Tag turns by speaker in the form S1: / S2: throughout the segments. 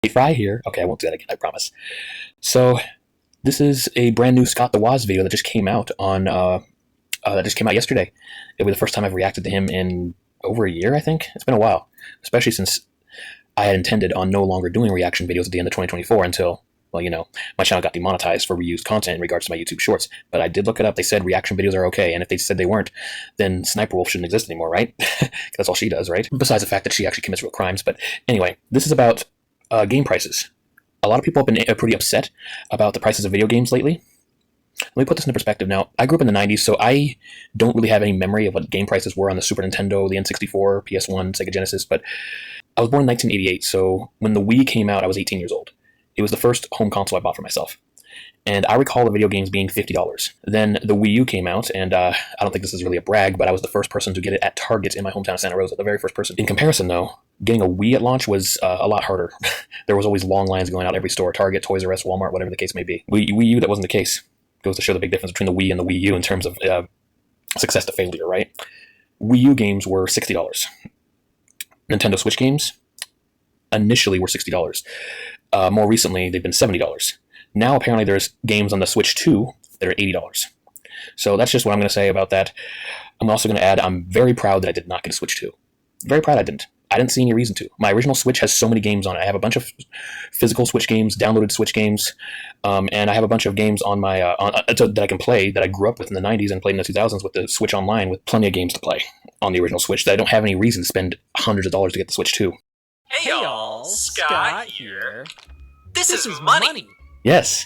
S1: Fry here. Okay, I won't do that again, I promise. So, this is a brand new Scott the Woz video that just came out on yesterday. It was the first time I've reacted to him in over a year, I think. It's been a while, especially since I had intended on no longer doing reaction videos at the end of 2024 until, well, you know, my channel got demonetized for reused content in regards to my YouTube shorts. But I did look it up. They said reaction videos are okay, and if they said they weren't, then Sniperwolf shouldn't exist anymore, right? That's all she does, right? Besides the fact that she actually commits real crimes. But anyway, this is about game prices. A lot of people have been pretty upset about the prices of video games lately. Let me put this into perspective. Now, I grew up in the 90s, so I don't really have any memory of what game prices were on the Super Nintendo, the N64, PS1, Sega Genesis, but I was born in 1988, so when the Wii came out, I was 18 years old. It was the first home console I bought for myself. And I recall the video games being $50. Then the Wii U came out, and I don't think this is really a brag, but I was the first person to get it at Target in my hometown of Santa Rosa, the very first person. In comparison, though, getting a Wii at launch was a lot harder. There was always long lines going out every store, Target, Toys R Us, Walmart, whatever the case may be. Wii U, that wasn't the case. Goes to show the big difference between the Wii and the Wii U in terms of success to failure, right? Wii U games were $60. Nintendo Switch games initially were $60. More recently, they've been $70. Now, apparently, there's games on the Switch 2 that are $80. So that's just what I'm going to say about that. I'm also going to add, I'm very proud that I did not get a Switch 2. Very proud I didn't. I didn't see any reason to. My original Switch has so many games on it. I have a bunch of physical Switch games, downloaded Switch games, and I have a bunch of games on my that I can play that I grew up with in the 90s and played in the 2000s with the Switch Online, with plenty of games to play on the original Switch that I don't have any reason to spend hundreds of dollars to get the Switch 2.
S2: Hey y'all, Scott here. This is money.
S1: Yes.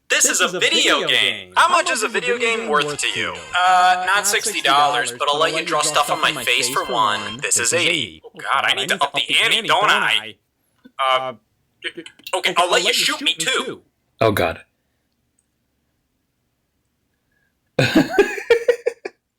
S2: This is a video game. How much is a video game worth to you? Not $60, but I'll let you draw stuff on my face for one. This is $80. Oh god, I need to up the ante, don't I? Okay, I'll let you shoot me too.
S1: Oh god.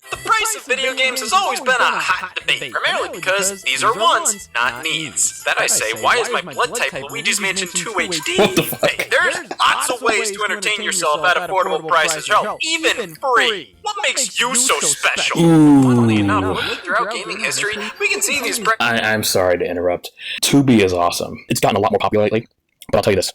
S2: The price of video games has always been a hot debate, primarily because these are wants, not needs. That I say, why is my blood type Luigi's Mansion 2 HD? Hey, there's lots of ways to entertain yourself at affordable prices, hell, even free. What makes you so special? Funnily enough, looking throughout gaming history, we can see these
S1: I'm sorry to interrupt. Tubi is awesome. It's gotten a lot more popular lately, but I'll tell you this.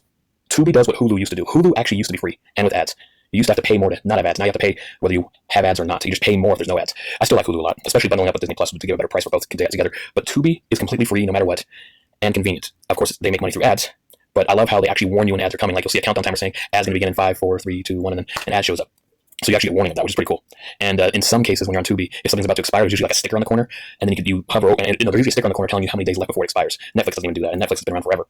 S1: Tubi does what Hulu used to do. Hulu actually used to be free, and with ads. You used to have to pay more to not have ads. Now you have to pay whether you have ads or not. You just pay more if there's no ads. I still like Hulu a lot, especially bundling up with Disney Plus to give a better price for both together. But Tubi is completely free no matter what, and convenient. Of course, they make money through ads, but I love how they actually warn you when ads are coming. Like you'll see a countdown timer saying ads going to begin in 5, 4, 3, 2, 1, and then an ad shows up. So you actually get a warning of that, which is pretty cool. And in some cases, when you're on Tubi, if something's about to expire, there's usually like a sticker on the corner, and then you hover over, and there's usually a sticker on the corner telling you how many days left before it expires. Netflix doesn't even do that, and Netflix has been around forever.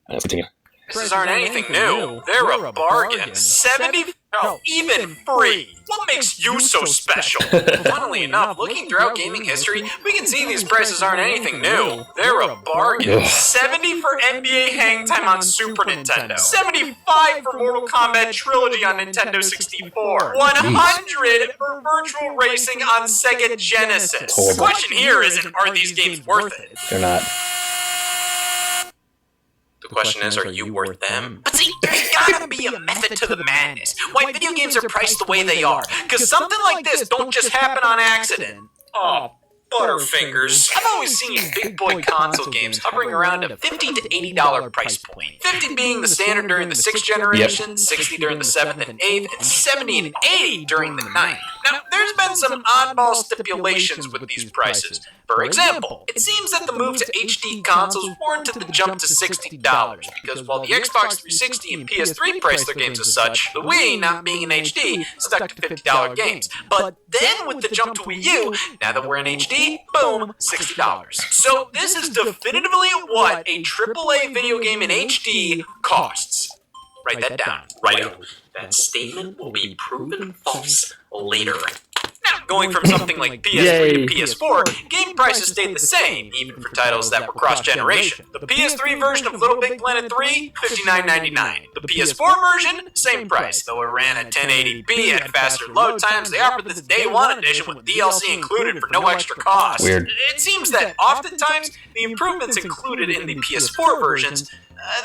S1: Let's continue.
S2: Prices aren't anything new. They're a bargain. 70, oh, even free. What makes you so special? Funnily enough, looking throughout gaming history, we can see these prices aren't anything new. They're a bargain. 70 for NBA Hang Time on Super Nintendo. 75 for Mortal Kombat Trilogy on Nintendo 64. 100 for Virtual Racing on Sega Genesis. The question here isn't, are these games worth it?
S1: They're not.
S2: The question is, are you worth them? But see, there's gotta be a method to the madness. Why video games are priced the way they are. Because something like this don't just happen on accident. Oh, Butterfingers. I've always seen big boy console games hovering around a $50 to $80 price point. 50 being the standard during the 6th generation, 60 during the 7th and 8th, and 70 and 80 during the 9th. Now, there's been some oddball stipulations with these prices. For example, it seems that the move to HD consoles warranted the jump to $60, because while the Xbox 360 and PS3 priced their games as such, the Wii, not being in HD, stuck to $50 games. But then with the jump to Wii U, now that we're in HD, boom, $60. So this is definitively what a AAA video game in HD costs. Write that down. Right. That statement will be proven false later. Now, going from something like PS3 to PS4, game prices stayed the same, even for titles that were cross-generation. The PS3 version of Little Big Planet 3, $59.99. The PS4 version, same price, though it ran at 1080p, had faster load times. They offered this Day 1 edition with DLC included for no extra cost.
S1: Weird.
S2: It seems that oftentimes, the improvements included in the PS4 versions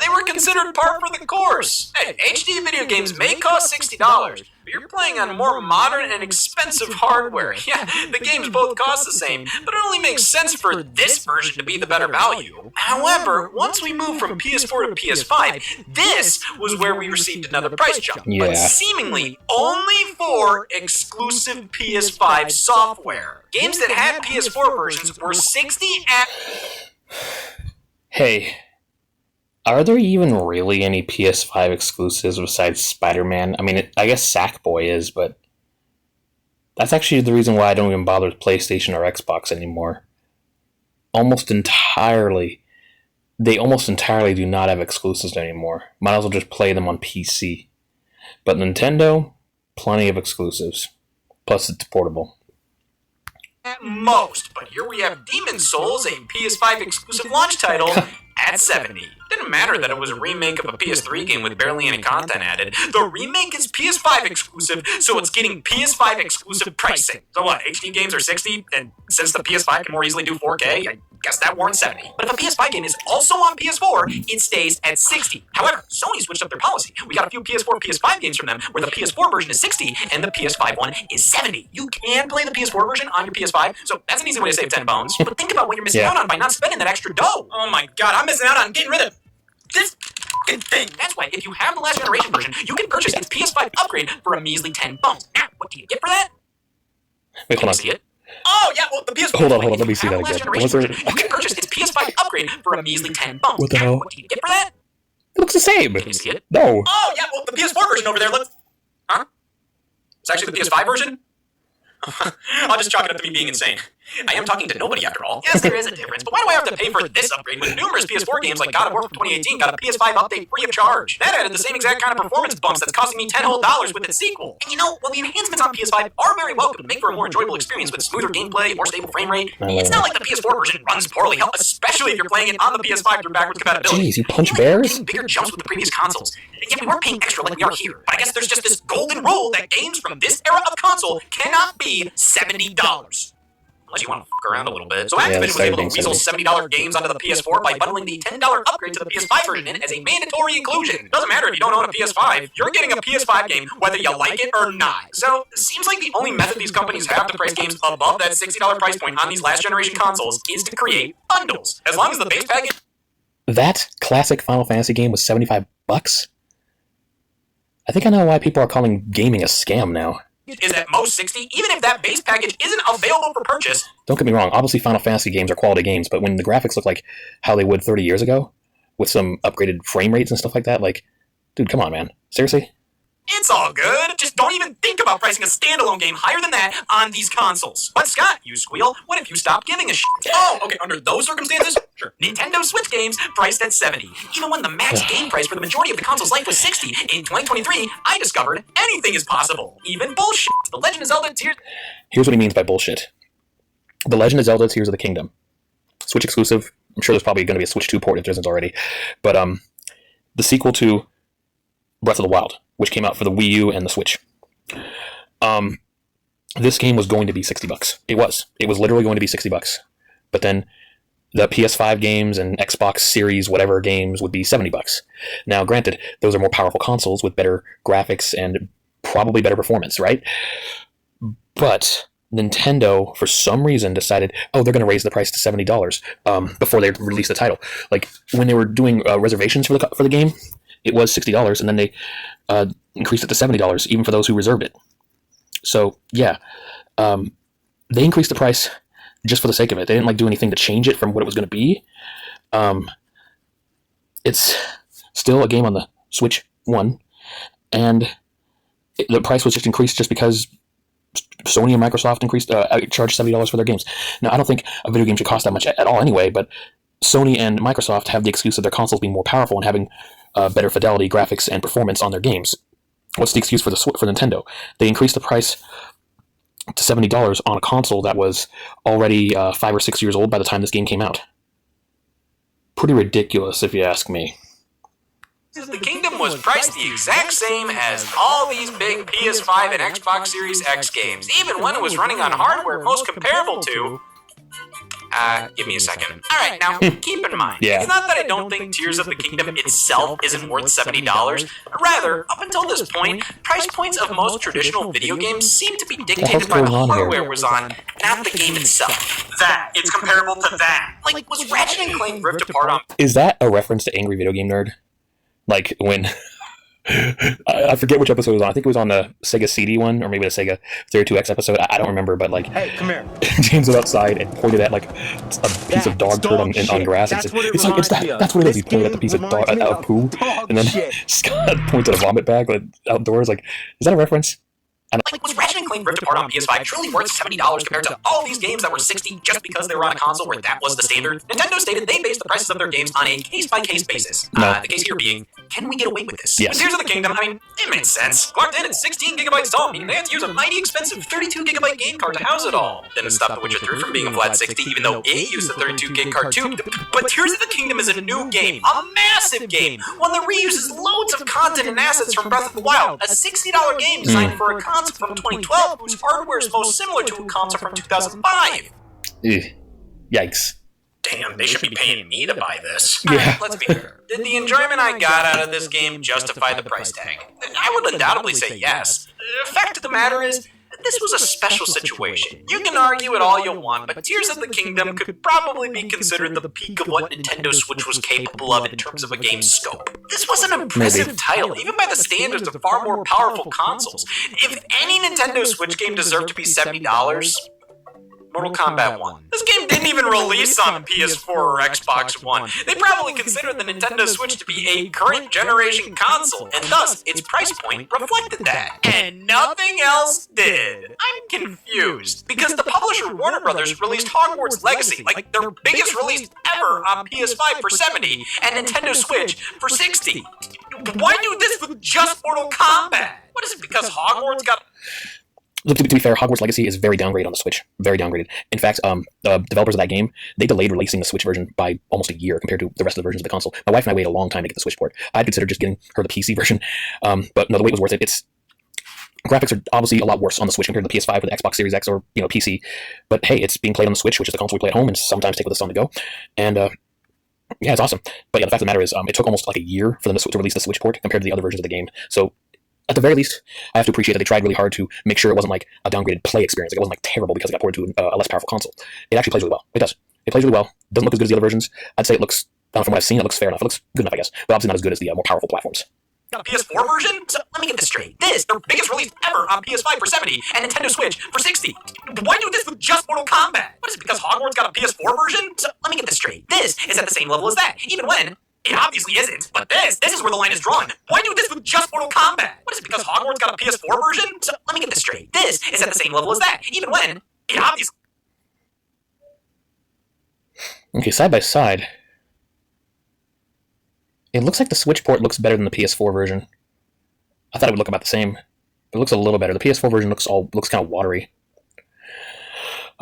S2: they were considered par for the course. Hey, HD video games may cost $60, but you're playing on more modern and expensive hardware. Yeah, the games both cost the same, but it only makes sense for this version to be the better value. However, once we moved from PS4 to PS5, this was where we received another price jump, but seemingly only for exclusive PS5 software. Games that had PS4 versions were 60 at...
S1: Hey, are there even really any PS5 exclusives besides Spider-Man? I mean, I guess Sackboy is, but that's actually the reason why I don't even bother with PlayStation or Xbox anymore. They almost entirely do not have exclusives anymore. Might as well just play them on PC. But Nintendo, plenty of exclusives. Plus, it's portable.
S2: At most, but here we have Demon's Souls, a PS5 exclusive launch title, at 70. Didn't matter that it was a remake of a PS3 game with barely any content added. The remake is PS5 exclusive, so it's getting PS5 exclusive pricing. So what, HD games are 60, and since the PS5 can more easily do 4K, I guess that warrants 70. But if a PS5 game is also on PS4, it stays at 60. However, Sony switched up their policy. We got a few PS4 PS5 games from them where the PS4 version is 60 and the PS5 one is 70. You can play the PS4 version on your PS5, so that's an easy way to save 10 bones. But think about what you're missing out on by not spending that extra dough. Oh my god, I'm missing out on getting rid of this thing. That's why if you have the last generation version, you can purchase its PS5 upgrade for a measly 10 bones. Now, what do you get for that?
S1: Wait, hold on.
S2: See it? Oh, yeah, well, the PS5...
S1: Hold on, let me see that again.
S2: You can purchase its PS5 upgrade for a measly 10 bones.
S1: What the hell?
S2: What do you get for that?
S1: It looks the same.
S2: Can you see it?
S1: No.
S2: Oh, yeah, well, the PS4 version over there looks... Huh? It's actually the PS5 version? I'll just chalk it up to me being insane. I am talking to nobody after all. Yes, there is a difference, but why do I have to pay for this upgrade when numerous PS4 games like God of War from 2018 got a PS5 update free of charge? That added the same exact kind of performance bumps that's costing me $10 whole with its sequel. And you know, while the enhancements on PS5 are very welcome to make for a more enjoyable experience with smoother gameplay, more stable frame rate, it's not like the PS4 version runs poorly, especially if you're playing it on the PS5 through backwards compatibility.
S1: Jeez, you punch bears?
S2: Getting bigger jumps with the previous consoles. Yet we weren't paying extra like we are here. But I guess there's just this golden rule that games from this era of console cannot be $70. Unless you want to fuck around a little bit. So Activision was able to weasel $70 games onto the PS4 by bundling the $10 upgrade to the PS5 version in as a mandatory inclusion. Doesn't matter if you don't own a PS5, you're getting a PS5 game whether you like it or not. So, it seems like the only method these companies have to price games above that $60 price point on these last generation consoles is to create bundles. As long as the base package...
S1: That classic Final Fantasy game was $75? I think I know why people are calling gaming a scam now.
S2: Is at most 60, even if that base package isn't available for purchase.
S1: Don't get me wrong, obviously Final Fantasy games are quality games, but when the graphics look like how they would 30 years ago, with some upgraded frame rates and stuff like that, like, dude, come on, man. Seriously?
S2: It's all good. Just don't even think about pricing a standalone game higher than that on these consoles. But Scott, you squeal, what if you stop giving a shit? Oh, okay, under those circumstances, sure. Nintendo Switch games priced at 70. Even when the max game price for the majority of the console's life was 60, in 2023, I discovered anything is possible. Even bullshit. The Legend of Zelda Tears...
S1: Here's what he means by bullshit. The Legend of Zelda Tears of the Kingdom. Switch exclusive. I'm sure there's probably going to be a Switch 2 port if there isn't already. But the sequel to Breath of the Wild, which came out for the Wii U and the Switch. This game was going to be $60. It was literally going to be $60. But then the PS5 games and Xbox Series whatever games would be $70. Now, granted, those are more powerful consoles with better graphics and probably better performance, right? But Nintendo, for some reason, decided, they're going to raise the price to $70 before they release the title. Like, when they were doing reservations for the game, it was $60, and then they increased it to $70, even for those who reserved it. So, yeah, they increased the price just for the sake of it. They didn't do anything to change it from what it was going to be. It's still a game on the Switch 1, and the price was just increased just because Sony and Microsoft charged $70 for their games. Now, I don't think a video game should cost that much at all anyway, but Sony and Microsoft have the excuse of their consoles being more powerful and having better fidelity, graphics, and performance on their games. What's the excuse for Nintendo? They increased the price to $70 on a console that was already 5 or 6 years old by the time this game came out. Pretty ridiculous, if you ask me.
S2: The Kingdom was priced the exact same as all these big PS5 and Xbox Series X games, even when it was running on hardware most comparable to Give me a second. Alright, now, keep in mind,
S1: Yeah.
S2: it's not that I don't think Tears of the Kingdom itself isn't worth $70. Rather, up until this point, price points of most traditional video games seem to be dictated by the hardware was on, not the game itself. That, it's comparable to that. Like, was Ratchet & Clank ripped apart on...
S1: Is that a reference to Angry Video Game Nerd? Like, when... I forget which episode it was on. I think it was on the Sega CD one, or maybe the Sega 32X episode. I don't remember, but like,
S3: hey, come here.
S1: James was outside and pointed at like a piece of dog turd on grass and said, "It's like that's what it is." He pointed at the piece of dog poo, and then Scott pointed a vomit bag like outdoors. Like, is that a reference?
S2: Like, was Ratchet & Clank ripped apart on PS5 truly worth $70 compared to all these games that were $60 just because they were on a console where that was the standard? Nintendo stated they based the prices of their games on a case-by-case basis. The case here being, can we get away with this?
S1: Yes.
S2: With Tears of the Kingdom, I mean, it made sense. Locked in at 16 gigabytes tall, meaning they had to use a mighty expensive 32 gigabyte game card to house it all. Didn't stop The Witcher 3 from being a flat 60, even though it used the 32 gig card too. But Tears of the Kingdom is a new game, a massive game, one that reuses loads of content and assets from Breath of the Wild, a $60 game designed for a console from 2012 whose hardware is most similar to a console from 2005.
S1: Yikes.
S2: Damn, they should be paying me to buy this.
S1: Yeah.
S2: Alright, let's be fair. Did the enjoyment I got out of this game justify the price tag? I would undoubtedly say yes. The fact of the matter is, this was a special situation. You can argue it all you want, but Tears of the Kingdom could probably be considered the peak of what Nintendo Switch was capable of in terms of a game's scope. This was an impressive title, even by the standards of far more powerful consoles. If any Nintendo Switch game deserved to be $70, Mortal Kombat 1. This game didn't even release on PS4 or Xbox One. They probably considered the Nintendo Switch to be a current generation console, and thus, its price point reflected that. And nothing else did. I'm confused, because the publisher Warner Brothers released Hogwarts Legacy, like their biggest release ever on PS5 for $70, and Nintendo Switch for $60. Why do this with just Mortal Kombat? What is it, because Hogwarts got...
S1: To be fair, Hogwarts Legacy is very downgraded on the Switch. Very downgraded. In fact, the developers of that game, they delayed releasing the Switch version by almost a year compared to the rest of the versions of the console. My wife and I waited a long time to get the Switch port. I'd considered just getting her the PC version, but no, the wait was worth it. Its graphics are obviously a lot worse on the Switch compared to the PS5 or the Xbox Series X or PC. But hey, it's being played on the Switch, which is the console we play at home and sometimes take with us on the go. And yeah, it's awesome. But yeah, the fact of the matter is, it took almost like a year for them to release the Switch port compared to the other versions of the game. So at the very least, I have to appreciate that they tried really hard to make sure it wasn't like a downgraded play experience. Like, it wasn't like terrible because it got ported to a less powerful console. It actually plays really well. It does. It plays really well. Doesn't look as good as the other versions. I'd say it looks, from what I've seen, it looks fair enough. It looks good enough, I guess. But obviously not as good as the more powerful platforms.
S2: Got a PS4 version? So let me get this straight. This, their biggest release ever on PS5 for $70 and Nintendo Switch for $60. Why do this with just Mortal Kombat? What is it, because Hogwarts got a PS4 version? So let me get this straight. This is at the same level as that, even when it obviously isn't. But this is where the line is drawn. Why do this with just Mortal Kombat? What is it, because Hogwarts got a PS4 version? So let me get this straight. This is at the same level as that, even when it obviously...
S1: Okay, side by side, it looks like the Switch port looks better than the PS4 version. I thought it would look about the same. It looks a little better. The PS4 version looks kind of watery.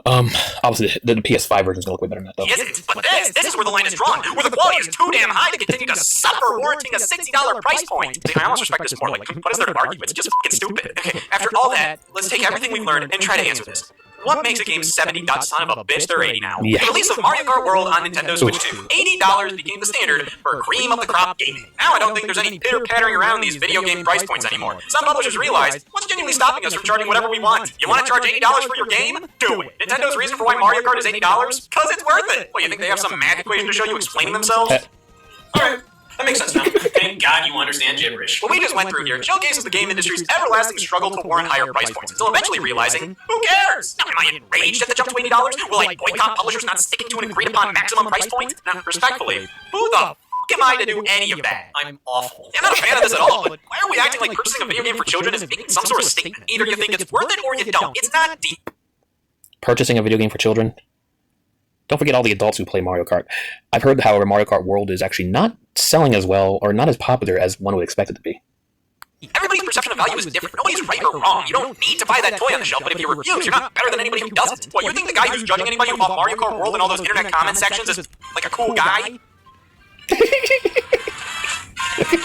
S1: Obviously, the PS5 version is going to look way better than that, though.
S2: Isn't, but this is where the line is drawn, where the quality is too damn high to continue to suffer warranting a $60 price point. I almost respect this more. Like, what is there to argue? It's just fucking stupid. Okay, after all that, let's take everything we've learned and try to answer this. What makes a game $70? Son of a bitch, they're $80 now.
S1: Yeah.
S2: The release of Mario Kart World on Nintendo Switch 2, $80 became the standard for cream of the crop gaming. Now I don't think there's any pitter-pattering around these video game price points anymore. Some publishers realized, what's genuinely stopping us from charging whatever we want? You want to charge $80 for your game? Do it. Nintendo's reason for why Mario Kart is $80? Because it's worth it. Well, you think they have some math equation to show you explaining themselves? Alright. That makes sense now. Thank God you understand gibberish. What we just went through here showcases the game industry's everlasting struggle to warrant higher price points, until eventually realizing, who cares? Now, am I enraged at the jump to $80? Will I boycott publishers not sticking to an agreed-upon maximum price point? Now, respectfully, who the f*** am I to do any of that? I'm awful. I'm not a fan of this at all, but why are we acting like purchasing a video game for children is making some sort of statement? Either you think it's worth it or you don't. It's not deep.
S1: Purchasing a video game for children? Don't forget all the adults who play Mario Kart. I've heard, however, Mario Kart World is actually not selling as well or not as popular as one would expect it to be.
S2: Everybody's perception of value is different. Nobody's right or wrong. You don't need to buy that toy on the shelf, but if you refuse, you're not better than anybody who doesn't. What, you think the guy who's judging anybody who bought Mario Kart World in all those internet comment sections is like a cool guy?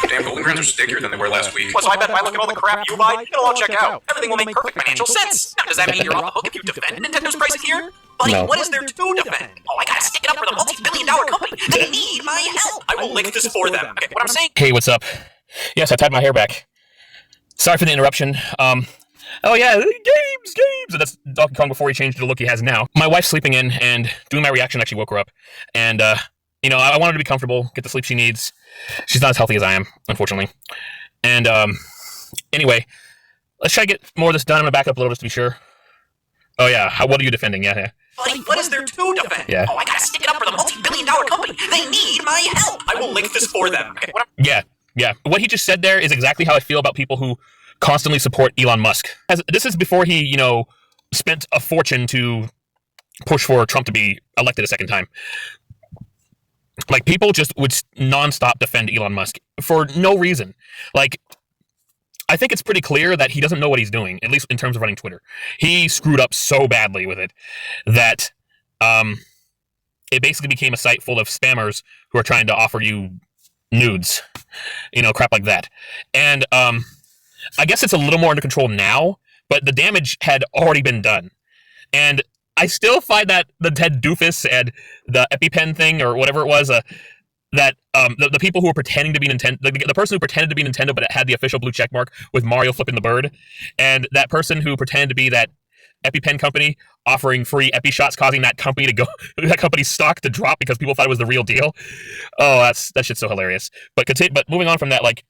S2: Damn, Golden Crowns are stickier than they were last week. Well, so I bet if I look at all the crap you buy, it'll all check out. Everything will make perfect financial sense. Now, does that mean you're off the hook if you defend Nintendo's pricing here? Buddy,
S1: No.
S2: what is there to defend? Oh, I gotta stick it up for the multi-billion-dollar company. They need my help. I will lick this for them. Okay, what I'm saying?
S1: Hey, what's up? Yes, I tied my hair back. Sorry for the interruption. Oh yeah, games! And that's Donkey Kong before he changed the look he has now. My wife's sleeping in, and doing my reaction actually woke her up. And, you know, I want her to be comfortable, get the sleep she needs. She's not as healthy as I am, unfortunately. And, anyway, let's try to get more of this done. I'm gonna back up a little just to be sure. Oh yeah, what are you defending? Yeah.
S2: Buddy, what is there to defend?
S1: Yeah.
S2: Oh, I gotta stick it up for the multi-billion-dollar company. They need my help. I will lick this for them. Okay, what I'm...
S1: Yeah. What he just said there is exactly how I feel about people who constantly support Elon Musk. This is before he, you know, spent a fortune to push for Trump to be elected a second time. Like, people just would nonstop defend Elon Musk for no reason. Like, I think it's pretty clear that he doesn't know what he's doing, at least in terms of running Twitter. He screwed up so badly with it that it basically became a site full of spammers who are trying to offer you nudes, you know, crap like that. And I guess it's a little more under control now, but the damage had already been done. And I still find that the Ted Doofus and the EpiPen thing, or whatever it was, that the people who were pretending to be Nintendo, the person who pretended to be Nintendo but it had the official blue check mark with Mario flipping the bird, and that person who pretended to be that EpiPen company offering free Epi shots, causing that company to go, that company's stock to drop because people thought it was the real deal. Oh, that shit's so hilarious. But moving on from that, like,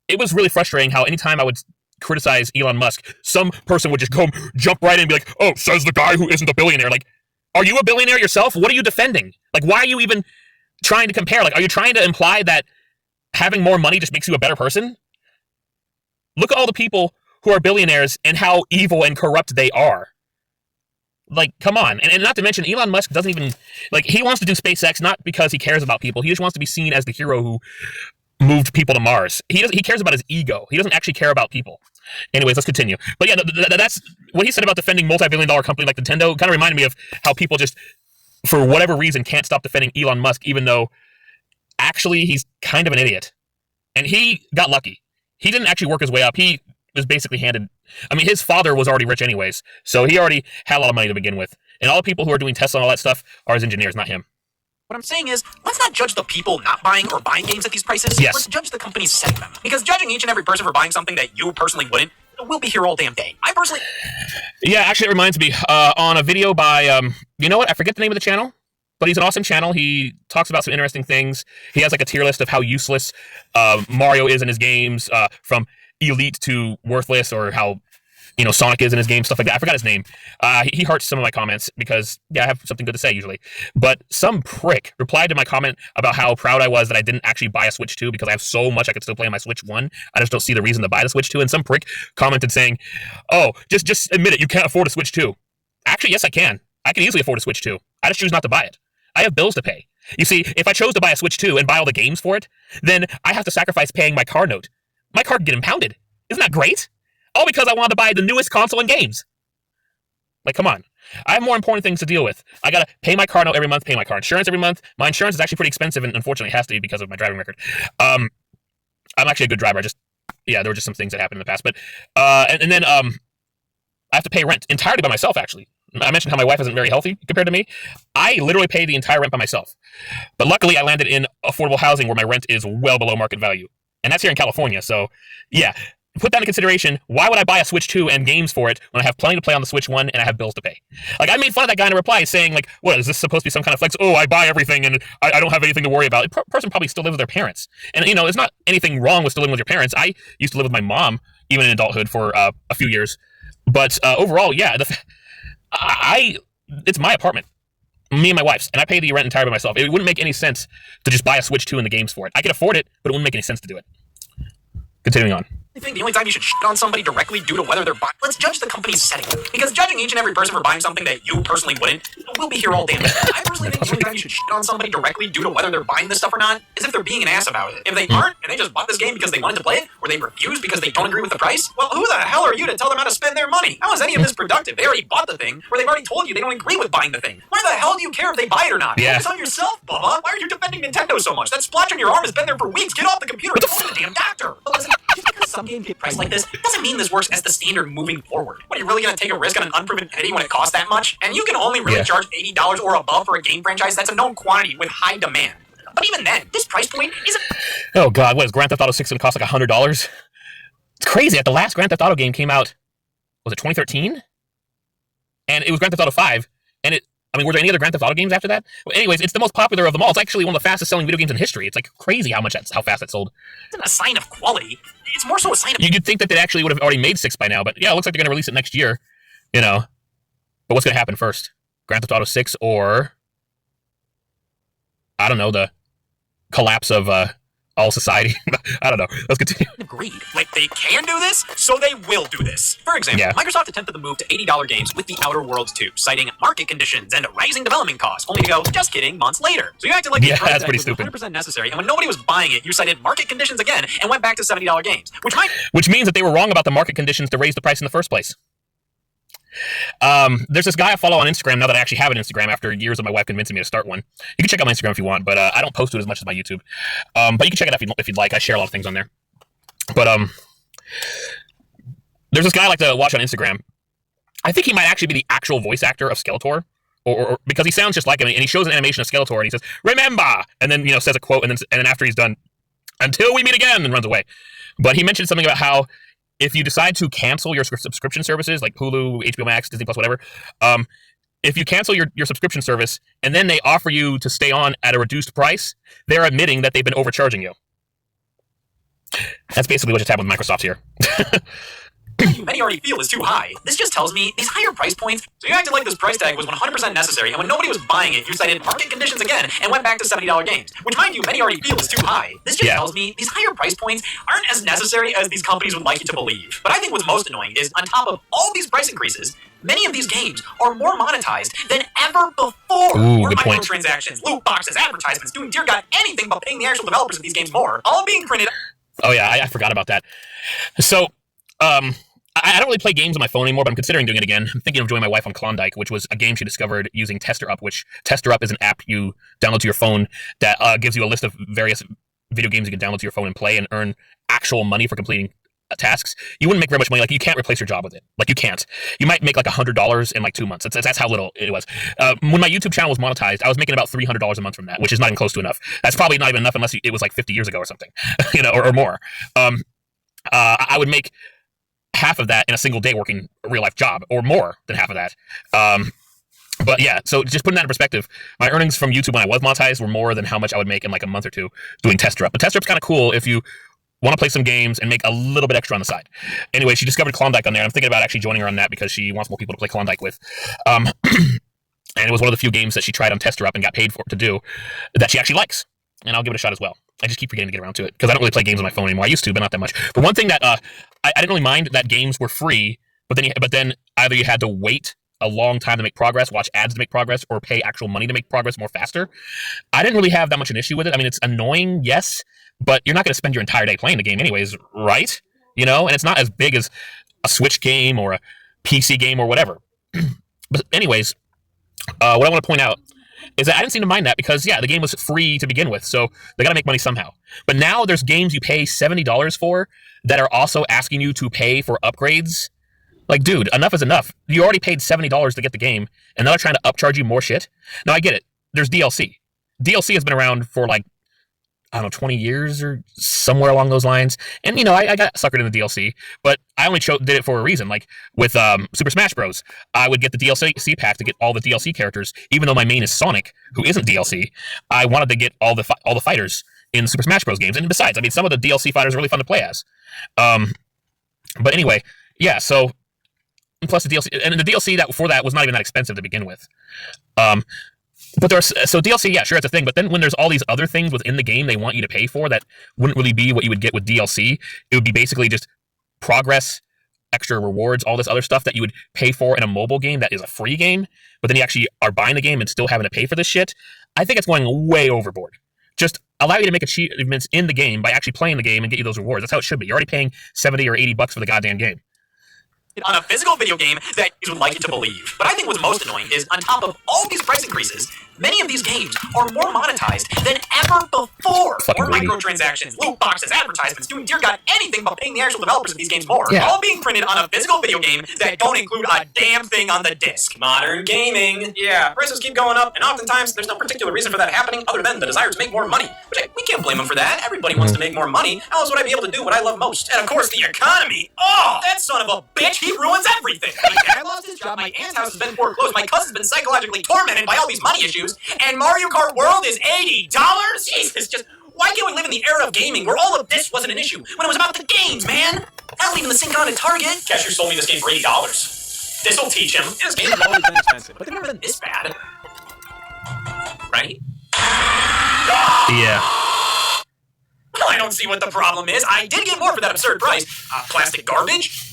S1: it was really frustrating how anytime I would criticize Elon Musk, some person would just jump right in and be like, "Oh, says the guy who isn't a billionaire." Like, are you a billionaire yourself? What are you defending? Like, why are you even trying to compare? Like, are you trying to imply that having more money just makes you a better person? Look at all the people who are billionaires and how evil and corrupt they are. Like, come on. And not to mention, Elon Musk doesn't even, like, he wants to do SpaceX not because he cares about people. He just wants to be seen as the hero who moved people to Mars. He cares about his ego. He doesn't actually care about people. Anyways, let's continue. But yeah, that's what he said about defending multi-billion-dollar company like Nintendo. Kind of reminded me of how people just, for whatever reason, can't stop defending Elon Musk, even though actually he's kind of an idiot. And he got lucky. He didn't actually work his way up. He was basically handed, I mean, his father was already rich anyways, so he already had a lot of money to begin with. And all the people who are doing Tesla and all that stuff are his engineers, not him.
S2: What I'm saying is, let's not judge the people not buying or buying games at these prices.
S1: Yes.
S2: Let's judge the companies setting them. Because judging each and every person for buying something that you personally wouldn't, we'll be here all damn day. I personally...
S1: Yeah, actually, it reminds me, on a video by, you know what? I forget the name of the channel, but he's an awesome channel. He talks about some interesting things. He has like a tier list of how useless Mario is in his games, from elite to worthless, or how, you know, Sonic is in his game, stuff like that. I forgot his name. He hearts some of my comments because, yeah, I have something good to say usually. But some prick replied to my comment about how proud I was that I didn't actually buy a Switch 2 because I have so much I could still play on my Switch 1. I just don't see the reason to buy the Switch 2. And some prick commented saying, "Oh, just admit it, you can't afford a Switch 2. Actually, yes, I can. I can easily afford a Switch 2. I just choose not to buy it. I have bills to pay. You see, if I chose to buy a Switch 2 and buy all the games for it, then I have to sacrifice paying my car note. My car can get impounded. Isn't that great? All because I wanted to buy the newest console and games. Like, come on. I have more important things to deal with. I gotta pay my car note every month, pay my car insurance every month. My insurance is actually pretty expensive, and unfortunately it has to be because of my driving record. I'm actually a good driver. There were just some things that happened in the past. But, and then, I have to pay rent entirely by myself, actually. I mentioned how my wife isn't very healthy compared to me. I literally pay the entire rent by myself. But luckily, I landed in affordable housing where my rent is well below market value. And that's here in California, so, yeah. Put that into consideration. Why would I buy a Switch 2 and games for it when I have plenty to play on the Switch 1 and I have bills to pay? Like, I made fun of that guy in a reply saying, like, what, is this supposed to be some kind of flex? Oh, I buy everything and I don't have anything to worry about. The person probably still lives with their parents. And, you know, there's not anything wrong with still living with your parents. I used to live with my mom, even in adulthood, for a few years. But overall, yeah, it's my apartment. Me and my wife's, and I pay the rent entirely by myself. It wouldn't make any sense to just buy a Switch 2 and the games for it. I could afford it, but it wouldn't make any sense to do it. Continuing on.
S2: I think the only time you should shit on somebody directly due to whether they're buying... Let's judge the company's setting them. Because judging each and every person for buying something that you personally wouldn't, we'll be here all day. I personally think the only time you should shit on somebody directly due to whether they're buying this stuff or not is if they're being an ass about it. If they aren't, and they just bought this game because they wanted to play it, or they refuse because they don't agree with the price, well, who the hell are you to tell them how to spend their money? How is any of this productive? They already bought the thing, or they've already told you they don't agree with buying the thing. Why the hell do you care if they buy it or not?
S1: Yeah.
S2: Focus on yourself, Bubba. Why are you defending Nintendo so much? That splotch on your arm has been there for weeks. Get off the computer and go to the damn doctor. Listen, Just because some games get priced like this doesn't mean this works as the standard moving forward. What, are you really going to take a risk on an unproven entity when it costs that much? And you can only really charge $80 or above for a game franchise that's a known quantity with high demand. But even then, this price point isn't...
S1: Oh god, what is Grand Theft Auto 6 going to cost like $100? It's crazy. The last Grand Theft Auto game came out, was it 2013? And it was Grand Theft Auto 5, and were there any other Grand Theft Auto games after that? Well, anyways, it's the most popular of them all. It's actually one of the fastest selling video games in history. It's like crazy how fast it sold.
S2: It's not a sign of quality. It's more so a sign of...
S1: You'd think that they actually would have already made 6 by now, but yeah, it looks like they're going to release it next year, you know. But what's going to happen first? Grand Theft Auto 6 or, I don't know, the collapse of all society? I don't know. Let's continue.
S2: Agreed. Like, they can do this, so they will do this. For example, Microsoft attempted the move to $80 games with The Outer Worlds 2, citing market conditions and rising development costs, only to go, just kidding, months later. So you acted like the price tag was 100% necessary, and when nobody was buying it, you cited market conditions again and went back to $70 games,
S1: which means that they were wrong about the market conditions to raise the price in the first place. There's this guy I follow on Instagram now that I actually have an Instagram after years of my wife convincing me to start one. You can check out my Instagram if you want, but I don't post to it as much as my YouTube. But you can check it out if you'd like. I share a lot of things on there. But there's this guy I like to watch on Instagram. I think he might actually be the actual voice actor of Skeletor, or because he sounds just like him, and he shows an animation of Skeletor, and he says "Remember," and then says a quote, and then after he's done, "Until we meet again," and runs away. But he mentioned something about how, if you decide to cancel your subscription services like Hulu, HBO Max, Disney Plus, whatever, if you cancel your subscription service and then they offer you to stay on at a reduced price, they're admitting that they've been overcharging you. That's basically what just happened with Microsoft here.
S2: Many already feel is too high. This just tells me these higher price points. So you acted like this price tag was 100% necessary, and when nobody was buying it, you cited market conditions again and went back to $70 games. Which, mind you, many already feel is too high. This just tells me these higher price points aren't as necessary as these companies would like you to believe. But I think what's most annoying is, on top of all these price increases, many of these games are more monetized than ever before.
S1: Ooh, good point.
S2: Microtransactions, loot boxes, advertisements, doing dear god anything but paying the actual developers of these games more. All being printed.
S1: Oh yeah, I forgot about that. So, I don't really play games on my phone anymore, but I'm considering doing it again. I'm thinking of joining my wife on Klondike, which was a game she discovered using Tester Up, which Tester Up is an app you download to your phone that gives you a list of various video games you can download to your phone and play and earn actual money for completing tasks. You wouldn't make very much money. Like, you can't replace your job with it. Like, you can't. You might make like $100 in like 2 months. That's how little it was. When my YouTube channel was monetized, I was making about $300 a month from that, which is not even close to enough. That's probably not even enough unless it was like 50 years ago or something, or more. I would make half of that in a single day working a real life job, or more than half of that. But yeah, so just putting that in perspective, my earnings from YouTube when I was monetized were more than how much I would make in like a month or two doing Tester Up. But Tester Up's kind of cool if you want to play some games and make a little bit extra on the side. Anyway, she discovered Klondike on there. I'm thinking about actually joining her on that because she wants more people to play Klondike with. And it was one of the few games that she tried on Tester Up and got paid for to do that she actually likes. And I'll give it a shot as well. I just keep forgetting to get around to it because I don't really play games on my phone anymore. I used to, but not that much. But one thing that I didn't really mind that games were free, but then either you had to wait a long time to make progress, watch ads to make progress, or pay actual money to make progress more faster. I didn't really have that much an issue with it. I mean, it's annoying, yes, but you're not going to spend your entire day playing the game anyways, right? And it's not as big as a Switch game or a PC game or whatever. But anyways, what I want to point out is that I didn't seem to mind that because, yeah, the game was free to begin with, so they got to make money somehow. But now there's games you pay $70 for that are also asking you to pay for upgrades. Like, dude, enough is enough. You already paid $70 to get the game, and now they're trying to upcharge you more shit. Now, I get it. There's DLC. DLC has been around for, like, I don't know, 20 years or somewhere along those lines. And, I got suckered in the DLC, but I only did it for a reason. Like, with Super Smash Bros., I would get the DLC pack to get all the DLC characters. Even though my main is Sonic, who isn't DLC, I wanted to get all the fighters in Super Smash Bros. Games. And besides, I mean, some of the DLC fighters are really fun to play as. But anyway, yeah, so... Plus the DLC, and the DLC for that was not even that expensive to begin with. But so DLC, yeah, sure, it's a thing. But then when there's all these other things within the game they want you to pay for that wouldn't really be what you would get with DLC. It would be basically just progress, extra rewards, all this other stuff that you would pay for in a mobile game that is a free game. But then you actually are buying the game and still having to pay for this shit. I think it's going way overboard. Just allow you to make achievements in the game by actually playing the game and get you those rewards. That's how it should be. You're already paying $70 or $80 for the goddamn game.
S2: on a physical video game that you would like you to believe. But I think what's most annoying is, on top of all these price increases, many of these games are more monetized than ever before. More microtransactions, loot boxes, advertisements, doing dear god anything but paying the actual developers of these games more.
S1: Yeah.
S2: All being printed on a physical video game that don't include a damn thing on the disc. Modern gaming. Yeah, prices keep going up, and oftentimes there's no particular reason for that happening other than the desire to make more money. Which we can't blame them for that. Everybody wants to make more money. How else would I be able to do what I love most? And of course, the economy. Oh, that son of a bitch, he ruins everything. My dad lost his job, my aunt's house has been foreclosed, my cousin's been psychologically tormented by all these money issues, and Mario Kart World is $80? Jesus, just why can't we live in the era of gaming where all of this wasn't an issue when it was about the games, man? Not leaving the sink on at Target. Cashier sold me this game for $80. This'll teach him. This game has always been expensive, but they've never been this bad. Right?
S1: Yeah.
S2: Well, I don't see what the problem is. I did get more for that absurd price. Plastic garbage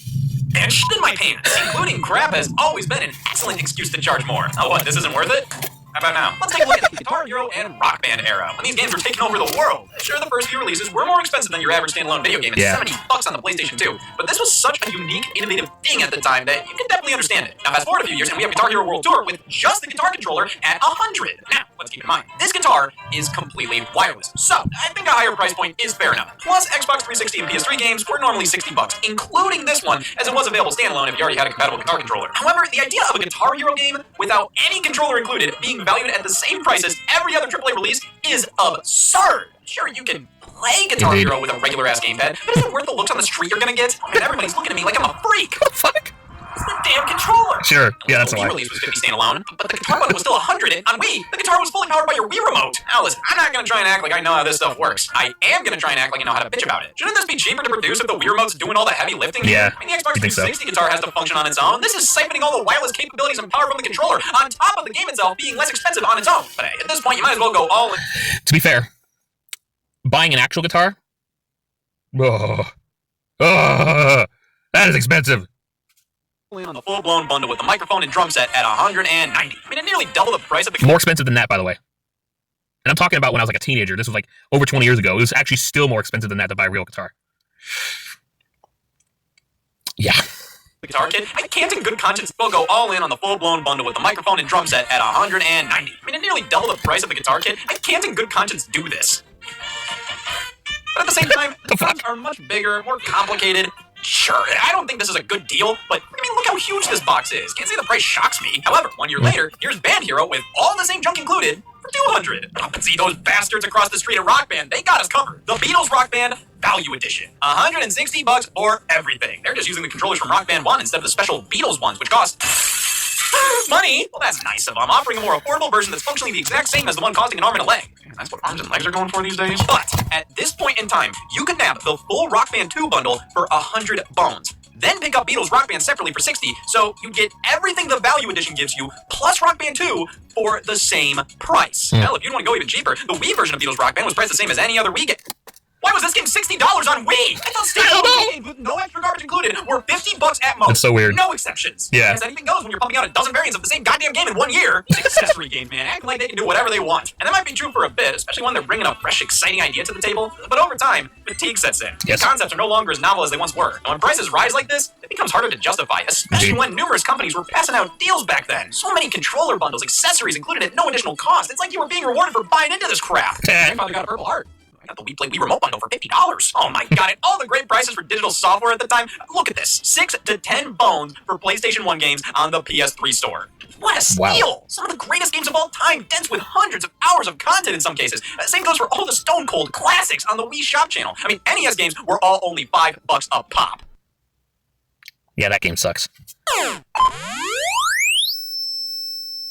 S2: and shit in my pants, including crap, has always been an excellent excuse to charge more. Oh, what, this isn't worth it? How about now? Let's take a look at the Guitar Hero and Rock Band era, when these games were taking over the world. Sure, the first few releases were more expensive than your average standalone video game at $70 on the PlayStation 2, but this was such a unique, innovative thing at the time that you can definitely understand it. Now, fast forward a few years, and we have Guitar Hero World Tour with just the guitar controller at $100. Now, let's keep in mind, this guitar is completely wireless, so I think a higher price point is fair enough. Plus, Xbox 360 and PS3 games were normally $60, including this one, as it was available standalone if you already had a compatible guitar controller. However, the idea of a Guitar Hero game without any controller included being valued at the same price as every other AAA release is absurd. Sure, you can play Guitar Hero with a regular-ass gamepad, but is it worth the looks on the street you're gonna get? I mean, everybody's looking at me like I'm a freak.
S1: What the fuck?
S2: It's the damn controller.
S1: Sure, yeah, that's
S2: the
S1: why.
S2: Wii release was 50 standalone, but the guitar button was still 100, and on Wii, the guitar was fully powered by your Wii remote. Now listen, I'm not gonna try and act like I know how this stuff works. I am gonna try and act like I know how to bitch about it. Shouldn't this be cheaper to produce if the Wii remote's doing all the heavy lifting?
S1: Yeah,
S2: I mean, the Xbox 360 guitar has to function on its own. This is siphoning all the wireless capabilities and power from the controller, on top of the game itself being less expensive on its own. But hey, at this point, you might as well go all in.
S1: To be fair, buying an actual guitar, that is expensive.
S2: On the full-blown bundle with the microphone and drum set at $190. I mean, it nearly double the price of the...
S1: More expensive than that, by the way. And I'm talking about when I was like a teenager. This was like over 20 years ago. It was actually still more expensive than that to buy a real guitar. Yeah.
S2: The guitar kit, I can't in good conscience still go all in on the full-blown bundle with the microphone and drum set at $190. I mean, it nearly double the price of the guitar kit. I can't in good conscience do this. But at the same time, the drums are much bigger, more complicated. Sure, I don't think this is a good deal, but I mean, look how huge this box is. Can't say the price shocks me. However, 1 year later, here's Band Hero with all the same junk included for $200. But see, those bastards across the street at Rock Band, they got us covered. The Beatles Rock Band Value Edition. $160 for everything. They're just using the controllers from Rock Band 1 instead of the special Beatles ones, which cost money. Well, that's nice of them. Offering a more affordable version that's functionally the exact same as the one costing an arm and a leg. That's what arms and legs are going for these days. But at this point in time, you can nab the full Rock Band 2 bundle for 100 bones. Then pick up Beatles Rock Band separately for 60, so you get everything the Value Edition gives you, plus Rock Band 2, for the same price. Hell, if you want to go even cheaper, the Wii version of Beatles Rock Band was priced the same as any other Wii game. Why was this game $60 on Wii? I thought standalone games with no extra garbage included were $50 at most.
S1: That's so weird.
S2: No exceptions.
S1: Yeah.
S2: Because anything goes when you're pumping out a dozen variants of the same goddamn game in 1 year. These accessory games, man, acting like they can do whatever they want. And that might be true for a bit, especially when they're bringing a fresh, exciting idea to the table. But over time, fatigue sets in.
S1: Yes.
S2: The concepts are no longer as novel as they once were. And when prices rise like this, it becomes harder to justify, especially when numerous companies were passing out deals back then. So many controller bundles, accessories included at no additional cost. It's like you were being rewarded for buying into this crap. My grandfather got a Purple Heart. I got the Wii Play Wii Remote bundle for $50. Oh my god, and all the great prices for digital software at the time. Look at this, 6 to 10 bones for PlayStation 1 games on the PS3 store. What a steal! Wow. Some of the greatest games of all time, dense with hundreds of hours of content in some cases. Same goes for all the Stone Cold classics on the Wii Shop channel. I mean, NES games were all only $5 a pop.
S1: Yeah, that game sucks.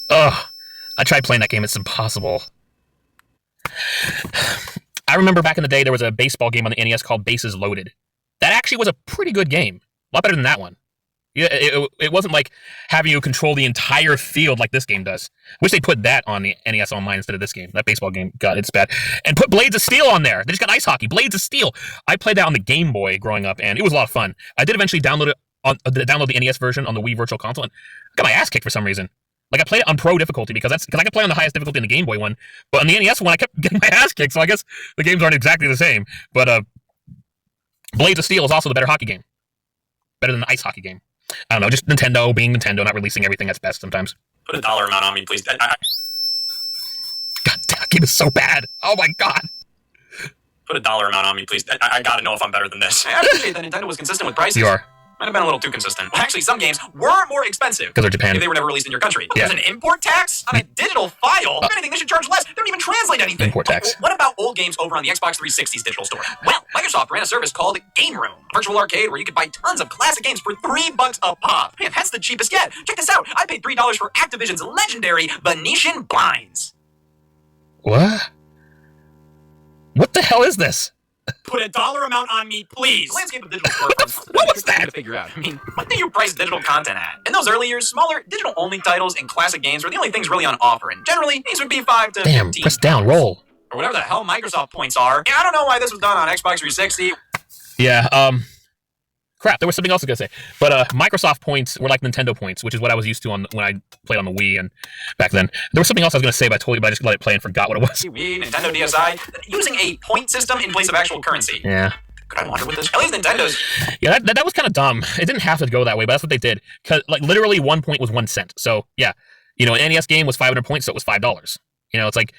S1: Ugh, I tried playing that game, it's impossible. I remember back in the day, there was a baseball game on the NES called Bases Loaded. That actually was a pretty good game. A lot better than that one. Yeah, it wasn't like having you control the entire field like this game does. Wish they put that on the NES Online instead of this game. That baseball game, God, it's bad. And put Blades of Steel on there. They just got ice hockey. Blades of Steel. I played that on the Game Boy growing up, and it was a lot of fun. I did eventually download the NES version on the Wii Virtual Console, and I got my ass kicked for some reason. Like, I played it on pro difficulty because I could play on the highest difficulty in the Game Boy one, but on the NES one, I kept getting my ass kicked, so I guess the games aren't exactly the same. But Blades of Steel is also the better hockey game. Better than the ice hockey game. I don't know, just Nintendo being Nintendo, not releasing everything that's best sometimes.
S2: Put a dollar amount on me, please.
S1: God damn, that game is so bad. Oh my god.
S2: Put a dollar amount on me, please. I gotta know if I'm better than this. I appreciate that Nintendo was consistent with prices.
S1: You are.
S2: Might have been a little too consistent. Actually, some games were more expensive.
S1: Because they're Japan.
S2: If they were never released in your country. There's an import tax on a digital file. If anything, they should charge less. They don't even translate anything.
S1: Import tax.
S2: What about old games over on the Xbox 360's digital store? Well, Microsoft ran a service called Game Room, a virtual arcade where you could buy tons of classic games for $3 a pop. Man, that's the cheapest yet. Check this out. I paid $3 for Activision's legendary Venetian Blinds.
S1: What? What the hell is this?
S2: Put a dollar amount on me, please. The landscape of digital storefronts.
S1: What was that?
S2: To figure out. I mean, what do you price digital content at? In those early years, smaller digital-only titles and classic games were the only things really on offer, and generally these would be 5 to 15.
S1: Damn, press down, roll.
S2: Or whatever the hell Microsoft points are. Yeah, I don't know why this was done on Xbox 360.
S1: Yeah, crap, there was something else I was gonna say. But Microsoft points were like Nintendo points, which is what I was used to when I played on the Wii and back then. There was something else I was gonna say, but I just let it play and forgot what it was.
S2: Wii, Nintendo DSi, using a point system in place of actual currency.
S1: Yeah.
S2: Could I wonder with this? At least Nintendo's.
S1: Yeah, that was kind of dumb. It didn't have to go that way, but that's what they did. Cause like literally 1 point was 1 cent. So yeah, you know, an NES game was 500 points, so it was $5. You know, it's like,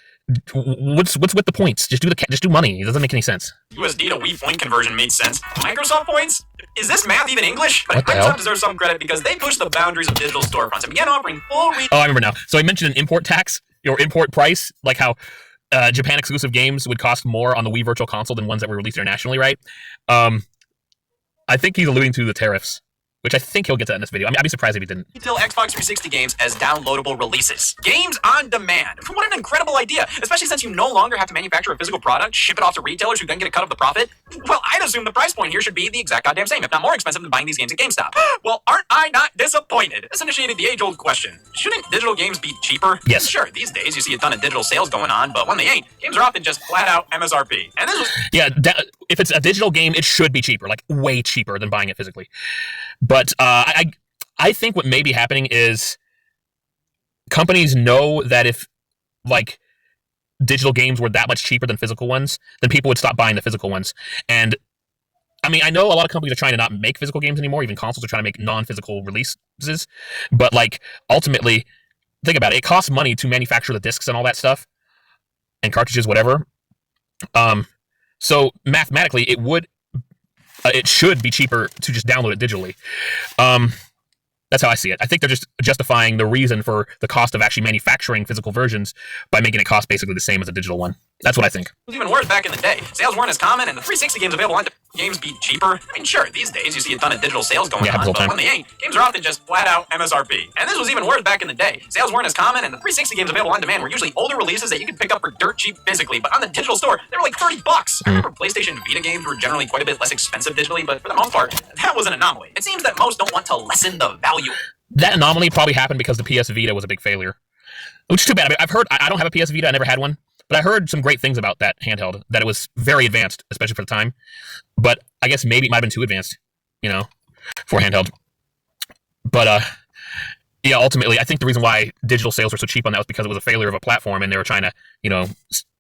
S1: what's with the points? Just do money. It doesn't make any sense.
S2: USD to Wii point conversion made sense. Microsoft points? Is this math even English? But
S1: What the hell?
S2: Microsoft deserves some credit because they pushed the boundaries of digital storefronts and began offering full
S1: Oh, I remember now. So I mentioned an import tax or import price, like how Japan exclusive games would cost more on the Wii Virtual Console than ones that were released internationally, right? I think he's alluding to the tariffs, which I think he'll get to in this video. I mean, I'd be surprised if he didn't.
S2: Retail Xbox 360 games as downloadable releases. Games on demand. What an incredible idea, especially since you no longer have to manufacture a physical product, ship it off to retailers who then get a cut of the profit. Well, I'd assume the price point here should be the exact goddamn same, if not more expensive than buying these games at GameStop. Well, aren't I not disappointed? This initiated the age-old question. Shouldn't digital games be cheaper?
S1: Yes.
S2: Sure, these days you see a ton of digital sales going on, but when they ain't, games are often just flat-out MSRP. And this was...
S1: Yeah, if it's a digital game, it should be cheaper, like way cheaper than buying it physically. But I think what may be happening is companies know that if like digital games were that much cheaper than physical ones, then people would stop buying the physical ones. And I mean, I know a lot of companies are trying to not make physical games anymore. Even consoles are trying to make non-physical releases. But like ultimately, think about it. It costs money to manufacture the discs and all that stuff and cartridges, whatever. So mathematically, it should be cheaper to just download it digitally. That's how I see it. I think they're just justifying the reason for the cost of actually manufacturing physical versions by making it cost basically the same as a digital one. That's what I think.
S2: It was even worse back in the day. Sales weren't as common, and the 360 games available on games be cheaper. I mean, sure, these days you see a ton of digital sales going on, but when they ain't, games are often just flat-out MSRP. And this was even worse back in the day. Sales weren't as common, and the 360 games available on demand were usually older releases that you could pick up for dirt cheap physically, but on the digital store, they were like $30. I remember PlayStation Vita games were generally quite a bit less expensive digitally, but for the most part, that was an anomaly. It seems that most don't want to lessen the value.
S1: That anomaly probably happened because the PS Vita was a big failure, which is too bad. I mean, I've heard, I don't have a PS Vita, I never had one, but I heard some great things about that handheld, that it was very advanced, especially for the time. But I guess maybe it might have been too advanced, you know, for handheld. But yeah, ultimately, I think the reason why digital sales were so cheap on that was because it was a failure of a platform, and they were trying to, you know,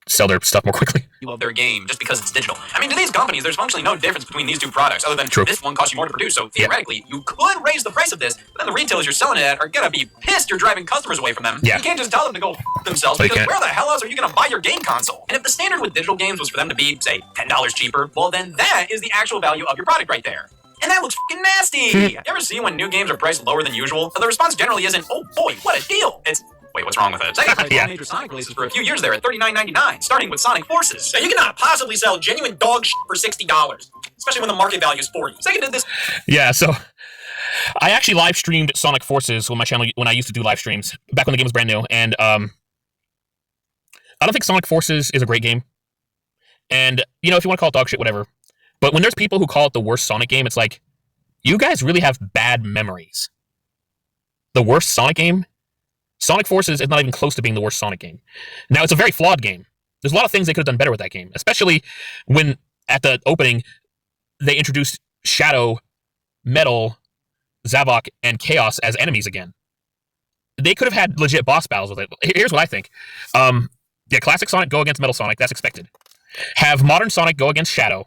S1: sell their stuff more quickly.
S2: You love their game just because it's digital. I mean, to these companies, there's functionally no difference between these two products other than this one costs you more to produce. So theoretically, you could raise the price of this, but then the retailers you're selling it at are gonna be pissed you're driving customers away from them.
S1: Yeah.
S2: You can't just tell them to go f themselves because where the hell else are you gonna buy your game console? And if the standard with digital games was for them to be, say, $10 cheaper, well then that is the actual value of your product right there. And that looks f***ing nasty! You ever see when new games are priced lower than usual? The response generally isn't, oh boy, what a deal! It's, wait, what's wrong with it? Sega played all major Sonic releases for a few years there at $39.99, starting with Sonic Forces. Now, you cannot possibly sell genuine dog shit for $60, especially when the market value is $40. Sega did this.
S1: Yeah, so I actually live streamed Sonic Forces on my channel when I used to do live streams back when the game was brand new, and I don't think Sonic Forces is a great game. And you know, if you want to call it dog shit, whatever. But when there's people who call it the worst Sonic game, it's like, you guys really have bad memories. The worst Sonic game? Sonic Forces is not even close to being the worst Sonic game. Now, it's a very flawed game. There's a lot of things they could have done better with that game, especially when, at the opening, they introduced Shadow, Metal, Zavok, and Chaos as enemies again. They could have had legit boss battles with it. Here's what I think. Yeah, classic Sonic go against Metal Sonic. That's expected. Have modern Sonic go against Shadow.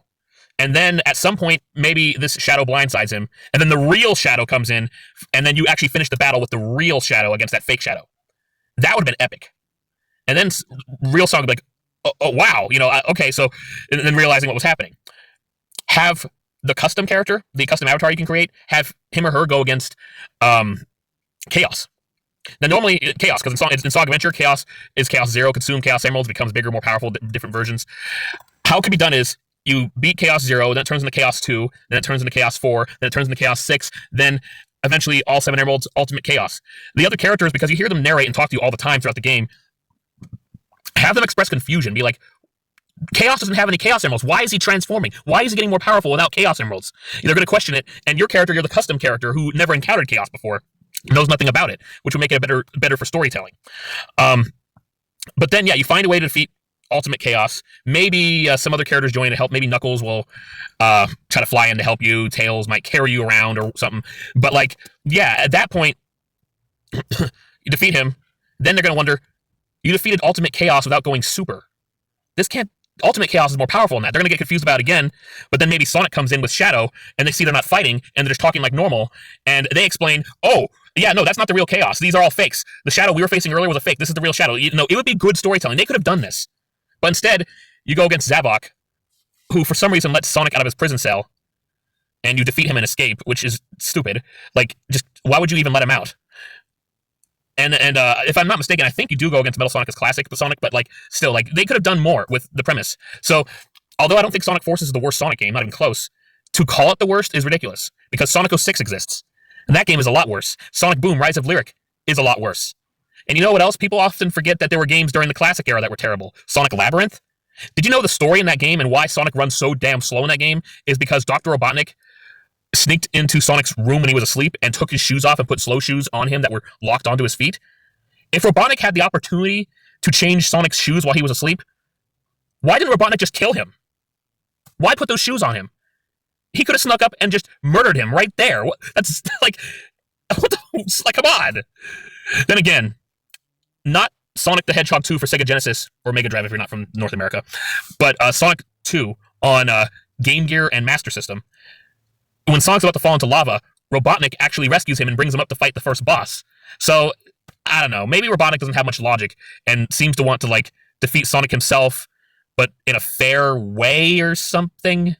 S1: And then at some point, maybe this shadow blindsides him, and then the real shadow comes in, and then you actually finish the battle with the real shadow against that fake shadow. That would have been epic. And then real Sonic would be like, oh wow, okay, so, and then realizing what was happening. Have the custom character, the custom avatar you can create, have him or her go against Chaos. Now, normally, Chaos, because in Sonic Adventure, Chaos is Chaos Zero, consume Chaos Emeralds, becomes bigger, more powerful, different versions. How it can be done is, you beat Chaos Zero, then it turns into Chaos 2, then it turns into Chaos 4, then it turns into Chaos 6, then eventually all 7 Emeralds, Ultimate Chaos. The other characters, because you hear them narrate and talk to you all the time throughout the game, have them express confusion. Be like, Chaos doesn't have any Chaos Emeralds. Why is he transforming? Why is he getting more powerful without Chaos Emeralds? They're going to question it, and your character, you're the custom character who never encountered Chaos before, knows nothing about it, which would make it better for storytelling. But then, yeah, you find a way to defeat Ultimate Chaos. Maybe some other characters join to help. Maybe Knuckles will try to fly in to help you. Tails might carry you around or something. But, like, yeah, at that point, you defeat him. Then they're going to wonder, you defeated Ultimate Chaos without going super. Ultimate Chaos is more powerful than that. They're going to get confused about it again. But then maybe Sonic comes in with Shadow, and they see they're not fighting, and they're just talking like normal. And they explain, oh, yeah, no, that's not the real Chaos. These are all fakes. The Shadow we were facing earlier was a fake. This is the real Shadow. It would be good storytelling. They could have done this. But instead, you go against Zavok, who for some reason lets Sonic out of his prison cell, and you defeat him and escape, which is stupid. Like, just, why would you even let him out? And if I'm not mistaken, I think you do go against Metal Sonic as classic Sonic, but, like, still, like, they could have done more with the premise. So, although I don't think Sonic Forces is the worst Sonic game, not even close, to call it the worst is ridiculous, because Sonic 06 exists, and that game is a lot worse. Sonic Boom, Rise of Lyric is a lot worse. And you know what else? People often forget that there were games during the classic era that were terrible. Sonic Labyrinth? Did you know the story in that game and why Sonic runs so damn slow in that game is because Dr. Robotnik sneaked into Sonic's room when he was asleep and took his shoes off and put slow shoes on him that were locked onto his feet? If Robotnik had the opportunity to change Sonic's shoes while he was asleep, why didn't Robotnik just kill him? Why put those shoes on him? He could have snuck up and just murdered him right there. That's like, what the, like, come on. Then again, not Sonic the Hedgehog 2 for Sega Genesis, or Mega Drive if you're not from North America, but Sonic 2 on Game Gear and Master System. When Sonic's about to fall into lava, Robotnik actually rescues him and brings him up to fight the first boss. So, I don't know, maybe Robotnik doesn't have much logic and seems to want to, like, defeat Sonic himself, but in a fair way or something.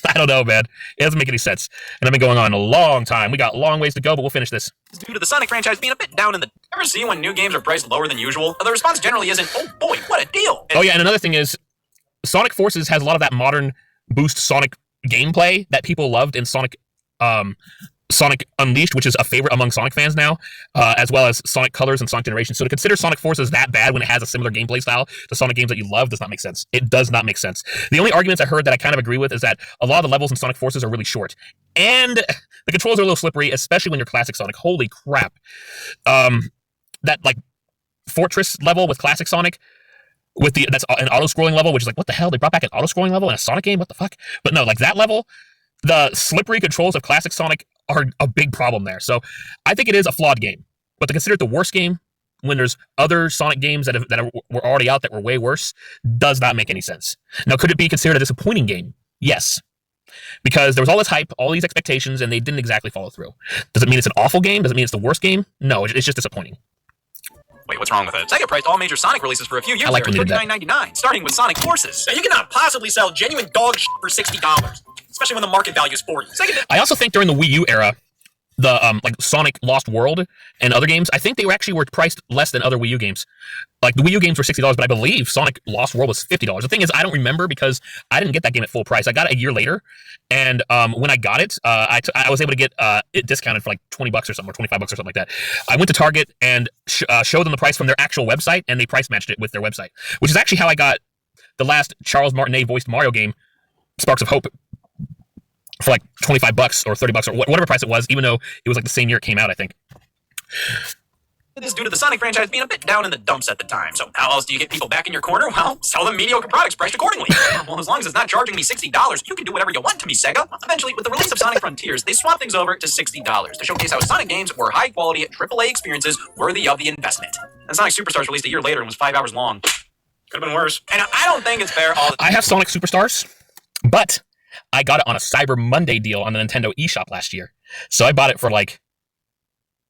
S1: I don't know, man. It doesn't make any sense. And I've been going on a long time. We got a long ways to go, but we'll finish this.
S2: Due to the Sonic franchise being a bit down in the... Ever see when new games are priced lower than usual? The response generally isn't, oh boy, what a deal!
S1: Oh yeah, and another thing is, Sonic Forces has a lot of that modern boost Sonic gameplay that people loved in Sonic Unleashed, which is a favorite among Sonic fans now, as well as Sonic Colors and Sonic Generations. So to consider Sonic Forces that bad when it has a similar gameplay style to Sonic games that you love does not make sense. It does not make sense. The only arguments I heard that I kind of agree with is that a lot of the levels in Sonic Forces are really short. And the controls are a little slippery, especially when you're classic Sonic. Holy crap. That, like, Fortress level with classic Sonic, that's an auto-scrolling level, which is like, what the hell? They brought back an auto-scrolling level in a Sonic game? What the fuck? But no, like, that level, the slippery controls of classic Sonic are a big problem there. So I think it is a flawed game. But to consider it the worst game when there's other Sonic games that were already out that were way worse does not make any sense. Now, could it be considered a disappointing game? Yes. Because there was all this hype, all these expectations, and they didn't exactly follow through. Does it mean it's an awful game? Does it mean it's the worst game? No, it's just disappointing.
S2: Wait, what's wrong with it? Sega priced all major Sonic releases for a few years
S1: like
S2: there at $39.99, starting with Sonic Forces. Now, you cannot possibly sell genuine dog shit for $60, especially when the market value is $40.
S1: I also think during the Wii U era, the like Sonic Lost World and other games, I think they were priced less than other Wii U games. Like the Wii U games were $60, but I believe Sonic Lost World was $50. The thing is, I don't remember because I didn't get that game at full price. I got it a year later, and when I got it, I was able to get it discounted for like $20 or something, or $25 or something like that. I went to Target and showed them the price from their actual website, and they price matched it with their website, which is actually how I got the last Charles Martinet voiced Mario game, Sparks of Hope, for like $25 or $30 or whatever price it was, even though it was like the same year it came out, I think.
S2: This is due to the Sonic franchise being a bit down in the dumps at the time. So how else do you get people back in your corner? Well, sell them mediocre products priced accordingly. Well, as long as it's not charging me $60, you can do whatever you want to me, Sega. Eventually, with the release of Sonic Frontiers, they swapped things over to $60 to showcase how Sonic games were high-quality AAA experiences worthy of the investment. And Sonic Superstars released a year later and was 5 hours long. Could have been worse. And I don't think it's fair all the time.
S1: I have Sonic Superstars, but I got it on a Cyber Monday deal on the Nintendo eShop last year. So I bought it for like,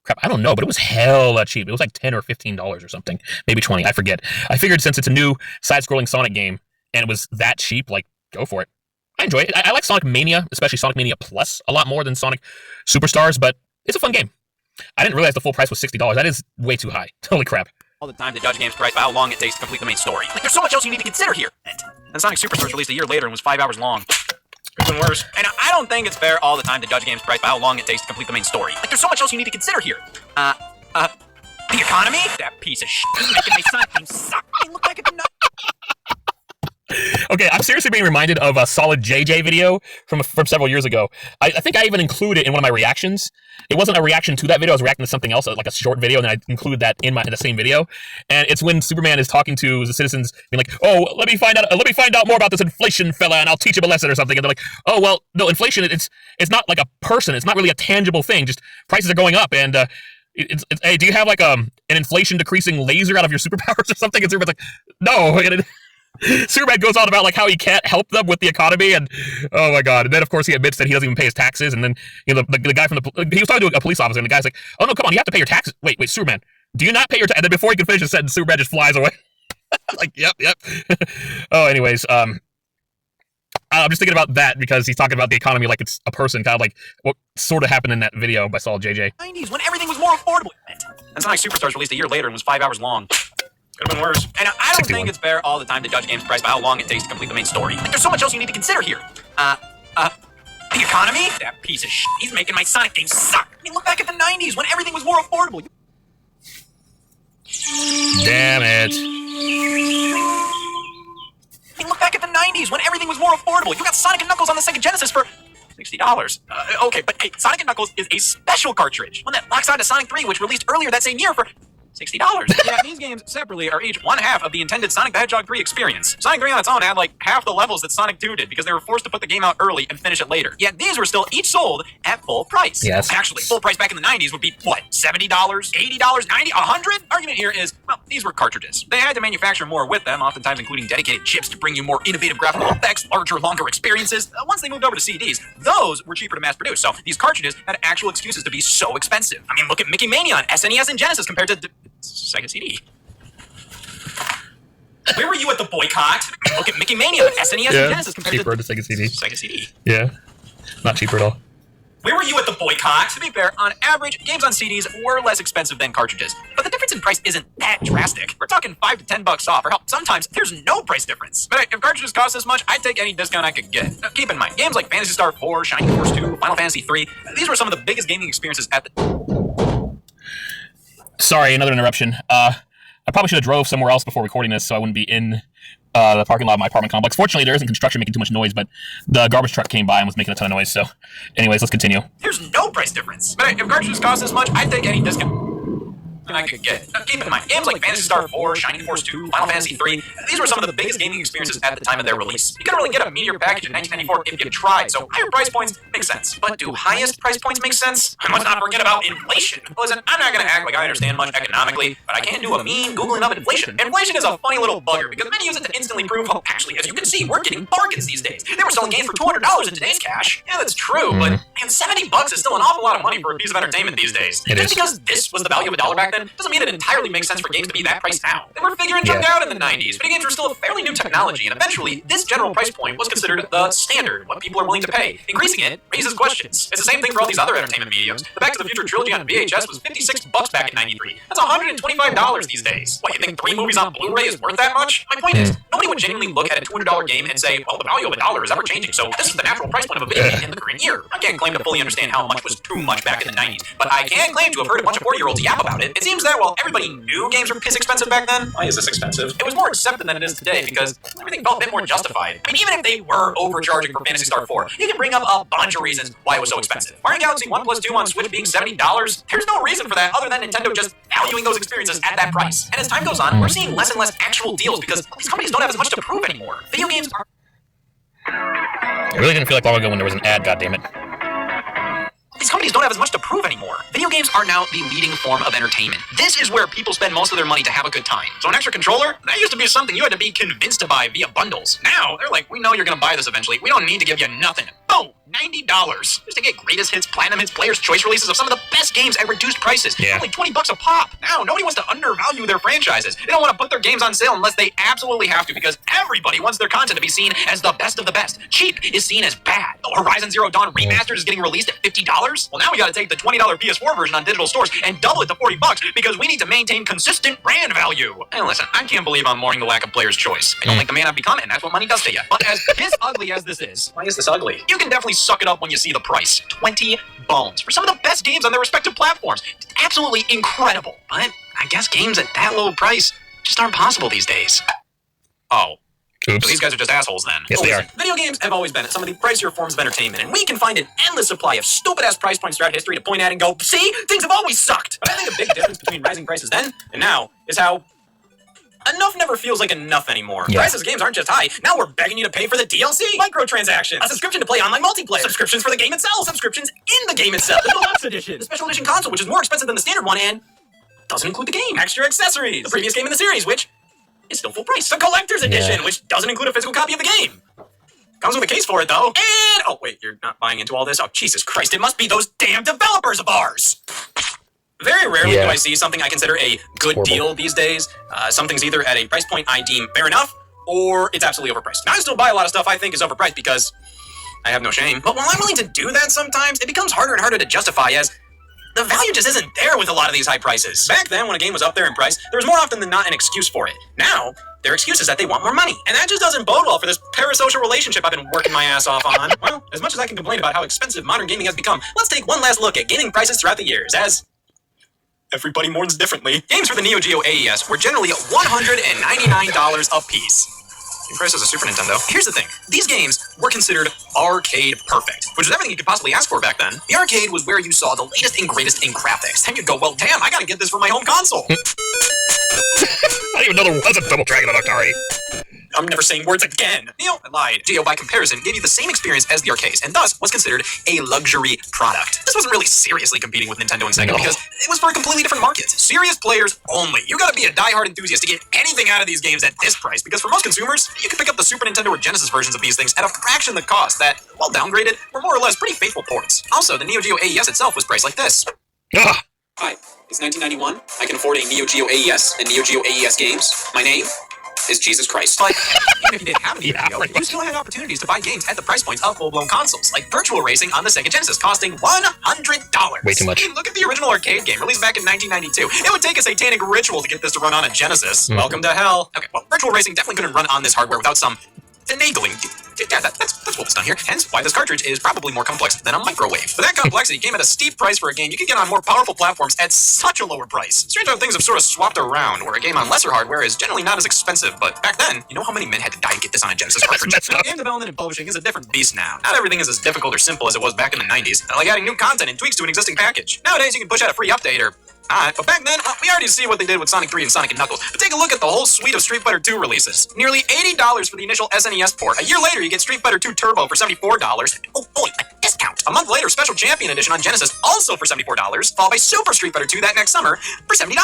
S1: crap, I don't know, but it was hella cheap. It was like $10 or $15 or something, maybe 20, I forget. I figured since it's a new side-scrolling Sonic game and it was that cheap, like, go for it. I enjoy it. I like Sonic Mania, especially Sonic Mania Plus, a lot more than Sonic Superstars, but it's a fun game. I didn't realize the full price was $60. That is way too high. Holy crap.
S2: All the time to judge games price by how long it takes to complete the main story. Like, there's so much else you need to consider here. And Sonic Superstars released a year later and was 5 hours long. Even worse. And I don't think it's fair all the time to judge games price by how long it takes to complete the main story. Like, there's so much else you need to consider here. The economy? That piece of shit is making my Sonic game suck. I look like it's a
S1: Okay, I'm seriously being reminded of a Solid JJ video from several years ago. I think I even included it in one of my reactions. It wasn't a reaction to that video. I was reacting to something else, like a short video, and then I included that in the same video. And it's when Superman is talking to the citizens, being like, "Oh, let me find out more about this inflation fella, and I'll teach him a lesson or something." And they're like, "Oh, well, no, inflation. It's not like a person. It's not really a tangible thing. Just prices are going up, and hey, do you have like an inflation decreasing laser out of your superpowers or something?" And Superman's like, "No." Superman goes on about like how he can't help them with the economy, and oh my god! And then of course he admits that he doesn't even pay his taxes. And then the guy from he was talking to a police officer, and the guy's like, "Oh no, come on, you have to pay your taxes." Wait, Superman, do you not pay your taxes? And then before he can finish his sentence, Superman just flies away. Like, yep. Oh, anyways, I'm just thinking about that because he's talking about the economy like it's a person, kind of like what sort of happened in that video by Solid JJ.
S2: 90s when everything was more affordable. And Sonic Superstars released a year later and was 5 hours long. Could have been worse. And I don't think it's fair all the time to judge games price by how long it takes to complete the main story. Like, there's so much else you need to consider here. The economy? That piece of shit. He's making my Sonic game suck. I mean, look back at the 90s when everything was more affordable.
S1: Damn it.
S2: I mean, look back at the 90s when everything was more affordable. You got Sonic and Knuckles on the Sega Genesis for $60. Okay, but hey, Sonic and Knuckles is a special cartridge. One that locks on to Sonic 3, which released earlier that same year for $60. Yeah, these games separately are each one half of the intended Sonic the Hedgehog 3 experience. Sonic 3 on its own had like half the levels that Sonic 2 did because they were forced to put the game out early and finish it later. Yet these were still each sold at full price.
S1: Yes.
S2: Actually, full price back in the 90s would be, what, $70, $80, $90, $100? Argument here is, well, these were cartridges. They had to manufacture more with them, oftentimes including dedicated chips to bring you more innovative graphical effects, larger, longer experiences. Once they moved over to CDs, those were cheaper to mass produce, so these cartridges had actual excuses to be so expensive. I mean, look at Mickey Mania on SNES and Genesis compared to Sega CD. Where were you at the boycott? Look at Mickey Mania on SNES and Genesis compared
S1: cheaper to Sega CD.
S2: Sega CD.
S1: Yeah, not cheaper at all.
S2: Where were you at the boycott? To be fair, on average, games on CDs were less expensive than cartridges. But the difference in price isn't that drastic. We're talking $5 to $10 off, or hell, sometimes there's no price difference. But if cartridges cost this much, I'd take any discount I could get. Now, keep in mind, games like Phantasy Star 4, Shining Force 2, Final Fantasy 3, these were some of the biggest gaming experiences at the...
S1: Sorry, another interruption. I probably should have drove somewhere else before recording this so I wouldn't be in the parking lot of my apartment complex. Fortunately, there isn't construction making too much noise, but the garbage truck came by and was making a ton of noise. So anyways, let's continue.
S2: There's no price difference. But if cartridges cost this much, I'd take any discount I could get. Now, keep in mind, games like Phantasy Star 4, Shining Force 2, Final Fantasy 3, these were some of the biggest gaming experiences at the time of their release. You couldn't really get a meteor package in 1994 if you tried, so higher price points make sense. But do highest price points make sense? And let's not forget about inflation. Listen, I'm not gonna act like I understand much economically, but I can do a mean Googling of inflation. Inflation is a funny little bugger, because many use it to instantly prove, oh, actually, as you can see, we're getting bargains these days. They were selling games for $200 in today's cash. Yeah, that's true, but man, $70 is still an awful lot of money for a piece of entertainment these days. Just because this was the value of a dollar back then, doesn't mean it entirely makes sense for games to be that price now. They were figuring junk out in the 90s. Video games were still a fairly new technology, and eventually, this general price point was considered the standard, what people are willing to pay. Increasing it raises questions. It's the same thing for all these other entertainment mediums. The Back to the Future trilogy on VHS was $56 back in 93. That's $125 these days. What, you think 3 movies on Blu-ray is worth that much? My point is, nobody would genuinely look at a $200 game and say, well, the value of a dollar is ever changing, so this is the natural price point of a video game in the current year. I can't claim to fully understand how much was too much back in the 90s, but I can claim to have heard a bunch of 40-year-olds yap about it. It seems that while everybody knew games were piss expensive back then, why is this expensive? It was more accepted than it is today because everything felt a bit more justified. I mean, even if they were overcharging for Phantasy Star 4, you can bring up a bunch of reasons why it was so expensive. Mario Galaxy 1 plus 2 on Switch being $70, there's no reason for that other than Nintendo just valuing those experiences at that price. And as time goes on, we're seeing less and less actual deals because these companies don't have as much to prove anymore. Video games are...
S1: It really didn't feel like long ago when there was an ad, goddammit.
S2: these companies don't have as much to prove anymore. Video games are now the leading form of entertainment. This is where people spend most of their money to have a good time. So an extra controller, that used to be something you had to be convinced to buy via bundles. Now, they're like, we know you're gonna buy this eventually. We don't need to give you nothing. Boom! $90. Just to get greatest hits, platinum hits, player's choice releases of some of the best games at reduced prices.
S1: Yeah.
S2: Only $20 a pop. Now, nobody wants to undervalue their franchises. They don't want to put their games on sale unless they absolutely have to, because everybody wants their content to be seen as the best of the best. Cheap is seen as bad. The Horizon Zero Dawn Remastered is getting released at $50. Well, now we gotta take the $20 PS4 version on digital stores and double it to $40 because we need to maintain consistent brand value. And listen, I can't believe I'm mourning the lack of player's choice. I don't like the man I've become, and that's what money does to you. But as ugly as this is, why is this ugly? You can definitely suck it up when you see the price. 20 bones for some of the best games on their respective platforms. It's absolutely incredible. But I guess games at that low price just aren't possible these days. Oh.
S1: Oops.
S2: So these guys are just assholes then.
S1: Yes, they are.
S2: Video games have always been some of the pricier forms of entertainment, and we can find an endless supply of stupid-ass price points throughout history to point at and go, see? Things have always sucked! But I think a big difference between rising prices then and now is how enough never feels like enough anymore.
S1: Yeah.
S2: Prices of games aren't just high. Now we're begging you to pay for the DLC, microtransactions, a subscription to play online multiplayer, subscriptions for the game itself, subscriptions in the game itself, the deluxe edition, the special edition console, which is more expensive than the standard one and doesn't include the game, extra accessories, the previous game in the series, which is still full price, the collector's edition, which doesn't include a physical copy of the game. Comes with a case for it, though. And, oh, wait, you're not buying into all this? Oh, Jesus Christ, it must be those damn developers of ours! Very rarely do I see something I consider a good deal these days. Something's either at a price point I deem fair enough, or it's absolutely overpriced. Now, I still buy a lot of stuff I think is overpriced because I have no shame. But while I'm willing to do that sometimes, it becomes harder and harder to justify as the value just isn't there with a lot of these high prices. Back then, when a game was up there in price, there was more often than not an excuse for it. Now, their excuse is that they want more money. And that just doesn't bode well for this parasocial relationship I've been working my ass off on. Well, as much as I can complain about how expensive modern gaming has become, let's take one last look at gaming prices throughout the years, as everybody mourns differently. Games for the Neo Geo AES were generally $199 a piece. The price of a Super Nintendo. Here's the thing. These games were considered arcade perfect, which was everything you could possibly ask for back then. The arcade was where you saw the latest and greatest in graphics. And you'd go, well, damn, I gotta get this for my home console.
S1: I didn't even know there was a Double Dragon on Atari.
S2: I'm never saying words again. Neo, I lied. Geo, by comparison, gave you the same experience as the arcades, and thus was considered a luxury product. This wasn't really seriously competing with Nintendo and Sega because it was for a completely different market. Serious players only. You gotta be a diehard enthusiast to get anything out of these games at this price, because for most consumers, you can pick up the Super Nintendo or Genesis versions of these things at a fraction of the cost that, while downgraded, were more or less pretty faithful ports. Also, the Neo Geo AES itself was priced like this. Hi, it's 1991. I can afford a Neo Geo AES and Neo Geo AES games. My name is Jesus Christ. But even if you didn't have a Neo Geo, you still had opportunities to buy games at the price points of full-blown consoles, like Virtual Racing on the Sega Genesis, costing $100.
S1: Way too much.
S2: I mean, look at the original arcade game, released back in 1992. It would take a satanic ritual to get this to run on a Genesis. Welcome to hell. Okay, well, Virtual Racing definitely couldn't run on this hardware without some finagling. Yeah, that's what was done here. Hence why this cartridge is probably more complex than a microwave. But that complexity came at a steep price for a game you could get on more powerful platforms at such a lower price. Strange how things have sort of swapped around, where a game on lesser hardware is generally not as expensive, but back then, you know how many men had to die to get this on a Genesis cartridge? Now, game development and publishing is a different beast now. Not everything is as difficult or simple as it was back in the 90s, like adding new content and tweaks to an existing package. Nowadays, you can push out a free update or but back then, we already see what they did with Sonic 3 and Sonic & Knuckles. But take a look at the whole suite of Street Fighter 2 releases. Nearly $80 for the initial SNES port. A year later, you get Street Fighter 2 Turbo for $74. Oh boy, a discount. A month later, Special Champion Edition on Genesis, also for $74, followed by Super Street Fighter 2 that next summer for $70.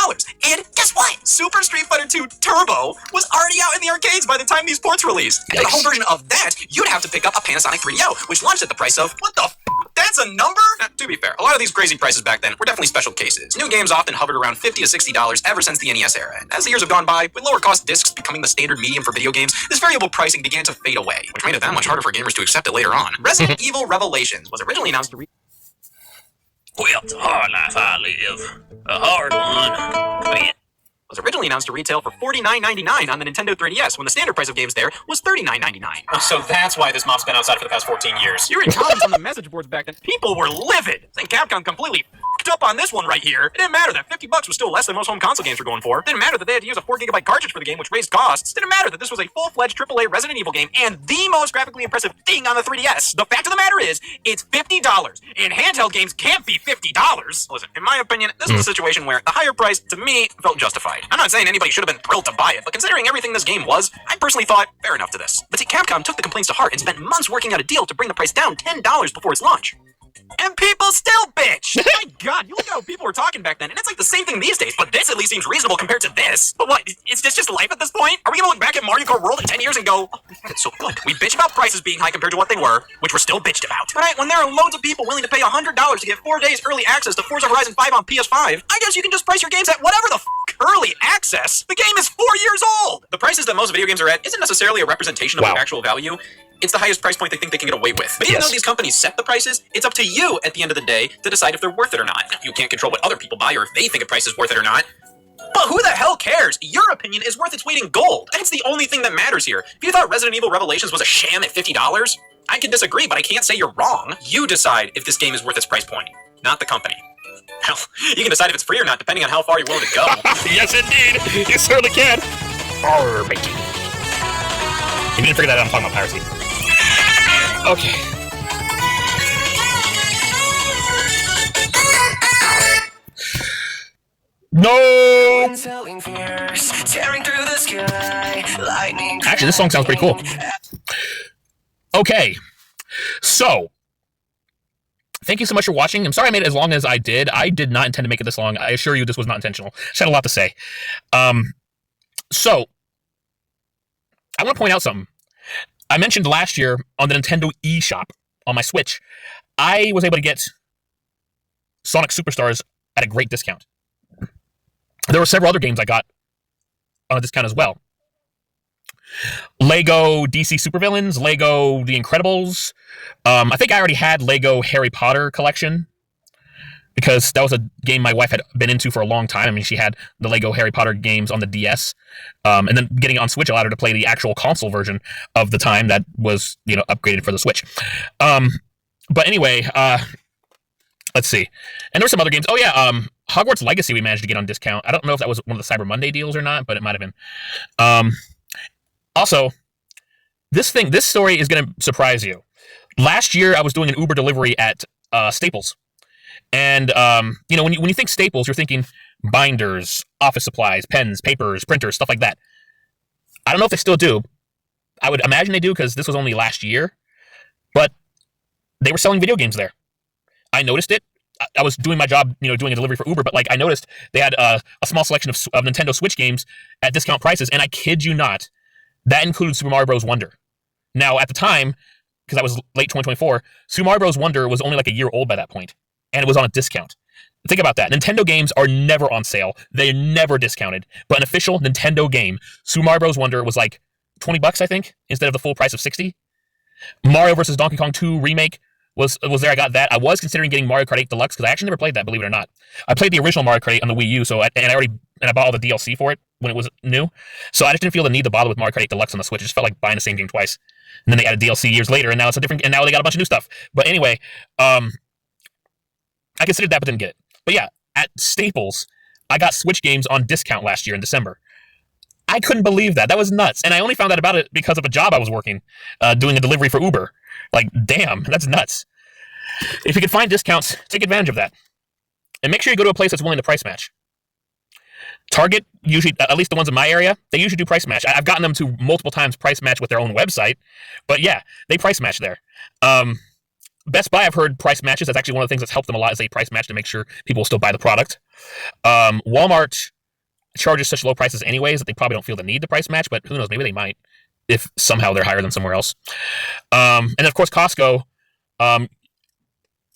S2: And guess what? Super Street Fighter 2 Turbo was already out in the arcades by the time these ports released. And for the whole version of that, you'd have to pick up a Panasonic 3DO, which launched at the price of, what the f***? That's a number? To be fair, a lot of these crazy prices back then were definitely special cases. New games often hovered around $50 to $60 ever since the NES era, and as the years have gone by, with lower cost discs becoming the standard medium for video games, this variable pricing began to fade away, which made it that much harder for gamers to accept it later on. Resident Evil Revelations was originally announced to
S3: Well, it's a hard life I live. A hard one.
S2: was originally announced to retail for $49.99 on the Nintendo 3DS, when the standard price of games there was $39.99. So that's why this mob's been outside for the past 14 years. You read comments on the message boards back then, people were livid, saying Capcom completely f***ed up on this one right here. It didn't matter that $50 was still less than most home console games were going for. It didn't matter that they had to use a 4GB cartridge for the game, which raised costs. It didn't matter that this was a full-fledged AAA Resident Evil game and the most graphically impressive thing on the 3DS. The fact of the matter is, it's $50, and handheld games can't be $50. Listen, in my opinion, this was a situation where the higher price, to me, felt justified. I'm not saying anybody should have been thrilled to buy it, but considering everything this game was, I personally thought fair enough to this. But see, Capcom took the complaints to heart and spent months working out a deal to bring the price down $10 before its launch. And people still bitch! My god, you look at how people were talking back then, and it's like the same thing these days, but this at least seems reasonable compared to this. But what, is this just life at this point? Are we gonna look back at Mario Kart World in 10 years and go, oh, it's so good. We bitch about prices being high compared to what they were, which we're still bitched about. Right, when there are loads of people willing to pay $100 to get 4 days early access to Forza Horizon 5 on PS5, I guess you can just price your games at whatever the early access. The game is 4 years old! The prices that most video games are at isn't necessarily a representation of their actual value. It's the highest price point they think they can get away with. But even though these companies set the prices, it's up to you at the end of the day to decide if they're worth it or not. You can't control what other people buy or if they think a price is worth it or not. But who the hell cares? Your opinion is worth its weight in gold. That's the only thing that matters here. If you thought Resident Evil Revelations was a sham at $50, I can disagree, but I can't say you're wrong. You decide if this game is worth its price point, not the company. Hell, you can decide if it's free or not, depending on how far you're willing to go.
S1: Yes, indeed. You certainly can. Matey. You didn't figure that out. I'm talking about piracy. Okay. No! Actually, this song sounds pretty cool. Okay. So, thank you so much for watching. I'm sorry I made it as long as I did. I did not intend to make it this long. I assure you this was not intentional. Just had a lot to say. So, I want to point out something. I mentioned last year on the Nintendo eShop on my Switch, I was able to get Sonic Superstars at a great discount. There were several other games I got on a discount as well. Lego DC Supervillains, Lego The Incredibles. I think I already had Lego Harry Potter collection because that was a game my wife had been into for a long time. I mean, she had the Lego Harry Potter games on the DS, and then getting it on Switch allowed her to play the actual console version of the time that was, upgraded for the Switch. But anyway, let's see. And there were some other games. Oh yeah, Hogwarts Legacy we managed to get on discount. I don't know if that was one of the Cyber Monday deals or not, but it might have been. Also, this story is going to surprise you. Last year, I was doing an Uber delivery at Staples. And, when you think Staples, you're thinking binders, office supplies, pens, papers, printers, stuff like that. I don't know if they still do. I would imagine they do because this was only last year. But they were selling video games there. I noticed it. I was doing my job, doing a delivery for Uber, but I noticed they had a small selection of Nintendo Switch games at discount prices, and I kid you not, that included Super Mario Bros. Wonder. Now, at the time, because I was late 2024, Super Mario Bros. Wonder was only a year old by that point, and it was on a discount. Think about that. Nintendo games are never on sale. They're never discounted. But an official Nintendo game, Super Mario Bros. Wonder was $20, I think, instead of the full price of $60. Mario vs. Donkey Kong 2 Remake was there. I got that. I was considering getting Mario Kart 8 Deluxe because I actually never played that, believe it or not. I played the original Mario Kart 8 on the Wii U, and I bought all the DLC for it when it was new. So I just didn't feel the need to bother with Mario Kart 8 Deluxe on the Switch. It just felt like buying the same game twice. And then they added DLC years later, and now it's and now they got a bunch of new stuff. But anyway, I considered that, but didn't get it. But yeah, at Staples, I got Switch games on discount last year in December. I couldn't believe that. That was nuts. And I only found out about it because of a job I was working, doing a delivery for Uber. Damn, that's nuts. If you can find discounts, take advantage of that. And make sure you go to a place that's willing to price match. Target, usually, at least the ones in my area, they usually do price match. I've gotten them to multiple times price match with their own website. But yeah, they price match there. Best Buy, I've heard price matches. That's actually one of the things that's helped them a lot is they price match to make sure people will still buy the product. Walmart charges such low prices anyways that they probably don't feel the need to price match, but who knows, maybe they might if somehow they're higher than somewhere else. And of course, Costco,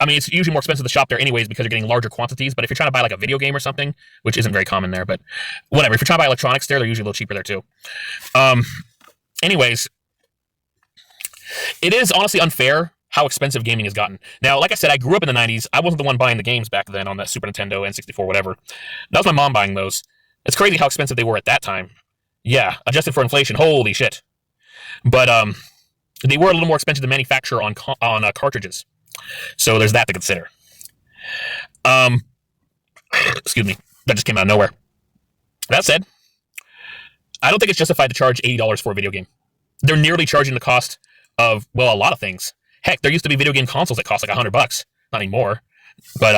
S1: it's usually more expensive to shop there anyways because you're getting larger quantities, but if you're trying to buy a video game or something, which isn't very common there, but whatever, if you're trying to buy electronics there, they're usually a little cheaper there too. Anyways, it is honestly unfair how expensive gaming has gotten. Now, like I said, I grew up in the 90s. I wasn't the one buying the games back then on that Super Nintendo, N64, whatever. That was my mom buying those. It's crazy how expensive they were at that time. Yeah, adjusted for inflation, holy shit. But they were a little more expensive to manufacture on cartridges. So there's that to consider. Excuse me, that just came out of nowhere. That said, I don't think it's justified to charge $80 for a video game. They're nearly charging the cost of, a lot of things. Heck, there used to be video game consoles that cost $100. Not anymore. But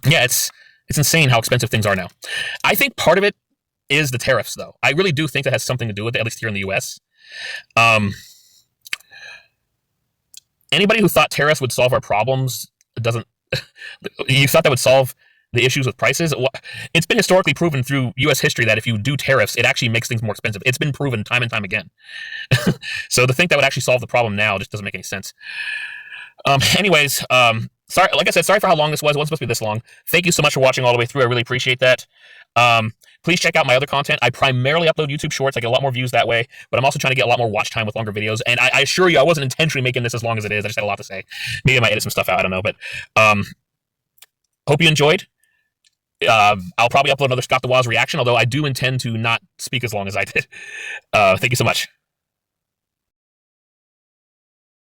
S1: yeah, it's insane how expensive things are now. I think part of it is the tariffs, though. I really do think that has something to do with it, at least here in the U.S. Anybody who thought tariffs would solve our problems It doesn't. You thought that would solve the issues with prices? It's been historically proven through U.S. history that if you do tariffs, it actually makes things more expensive. It's been proven time and time again. So to think that would actually solve the problem now just doesn't make any sense. Anyways, sorry. Like I said, sorry for how long this was. It wasn't supposed to be this long. Thank you so much for watching all the way through. I really appreciate that. Please check out my other content. I primarily upload YouTube Shorts. I get a lot more views that way, but I'm also trying to get a lot more watch time with longer videos. And I assure you, I wasn't intentionally making this as long as it is. I just had a lot to say. Maybe I might edit some stuff out. I don't know, but hope you enjoyed. I'll probably upload another Scott the Woz reaction, although I do intend to not speak as long as I did. Thank you so much.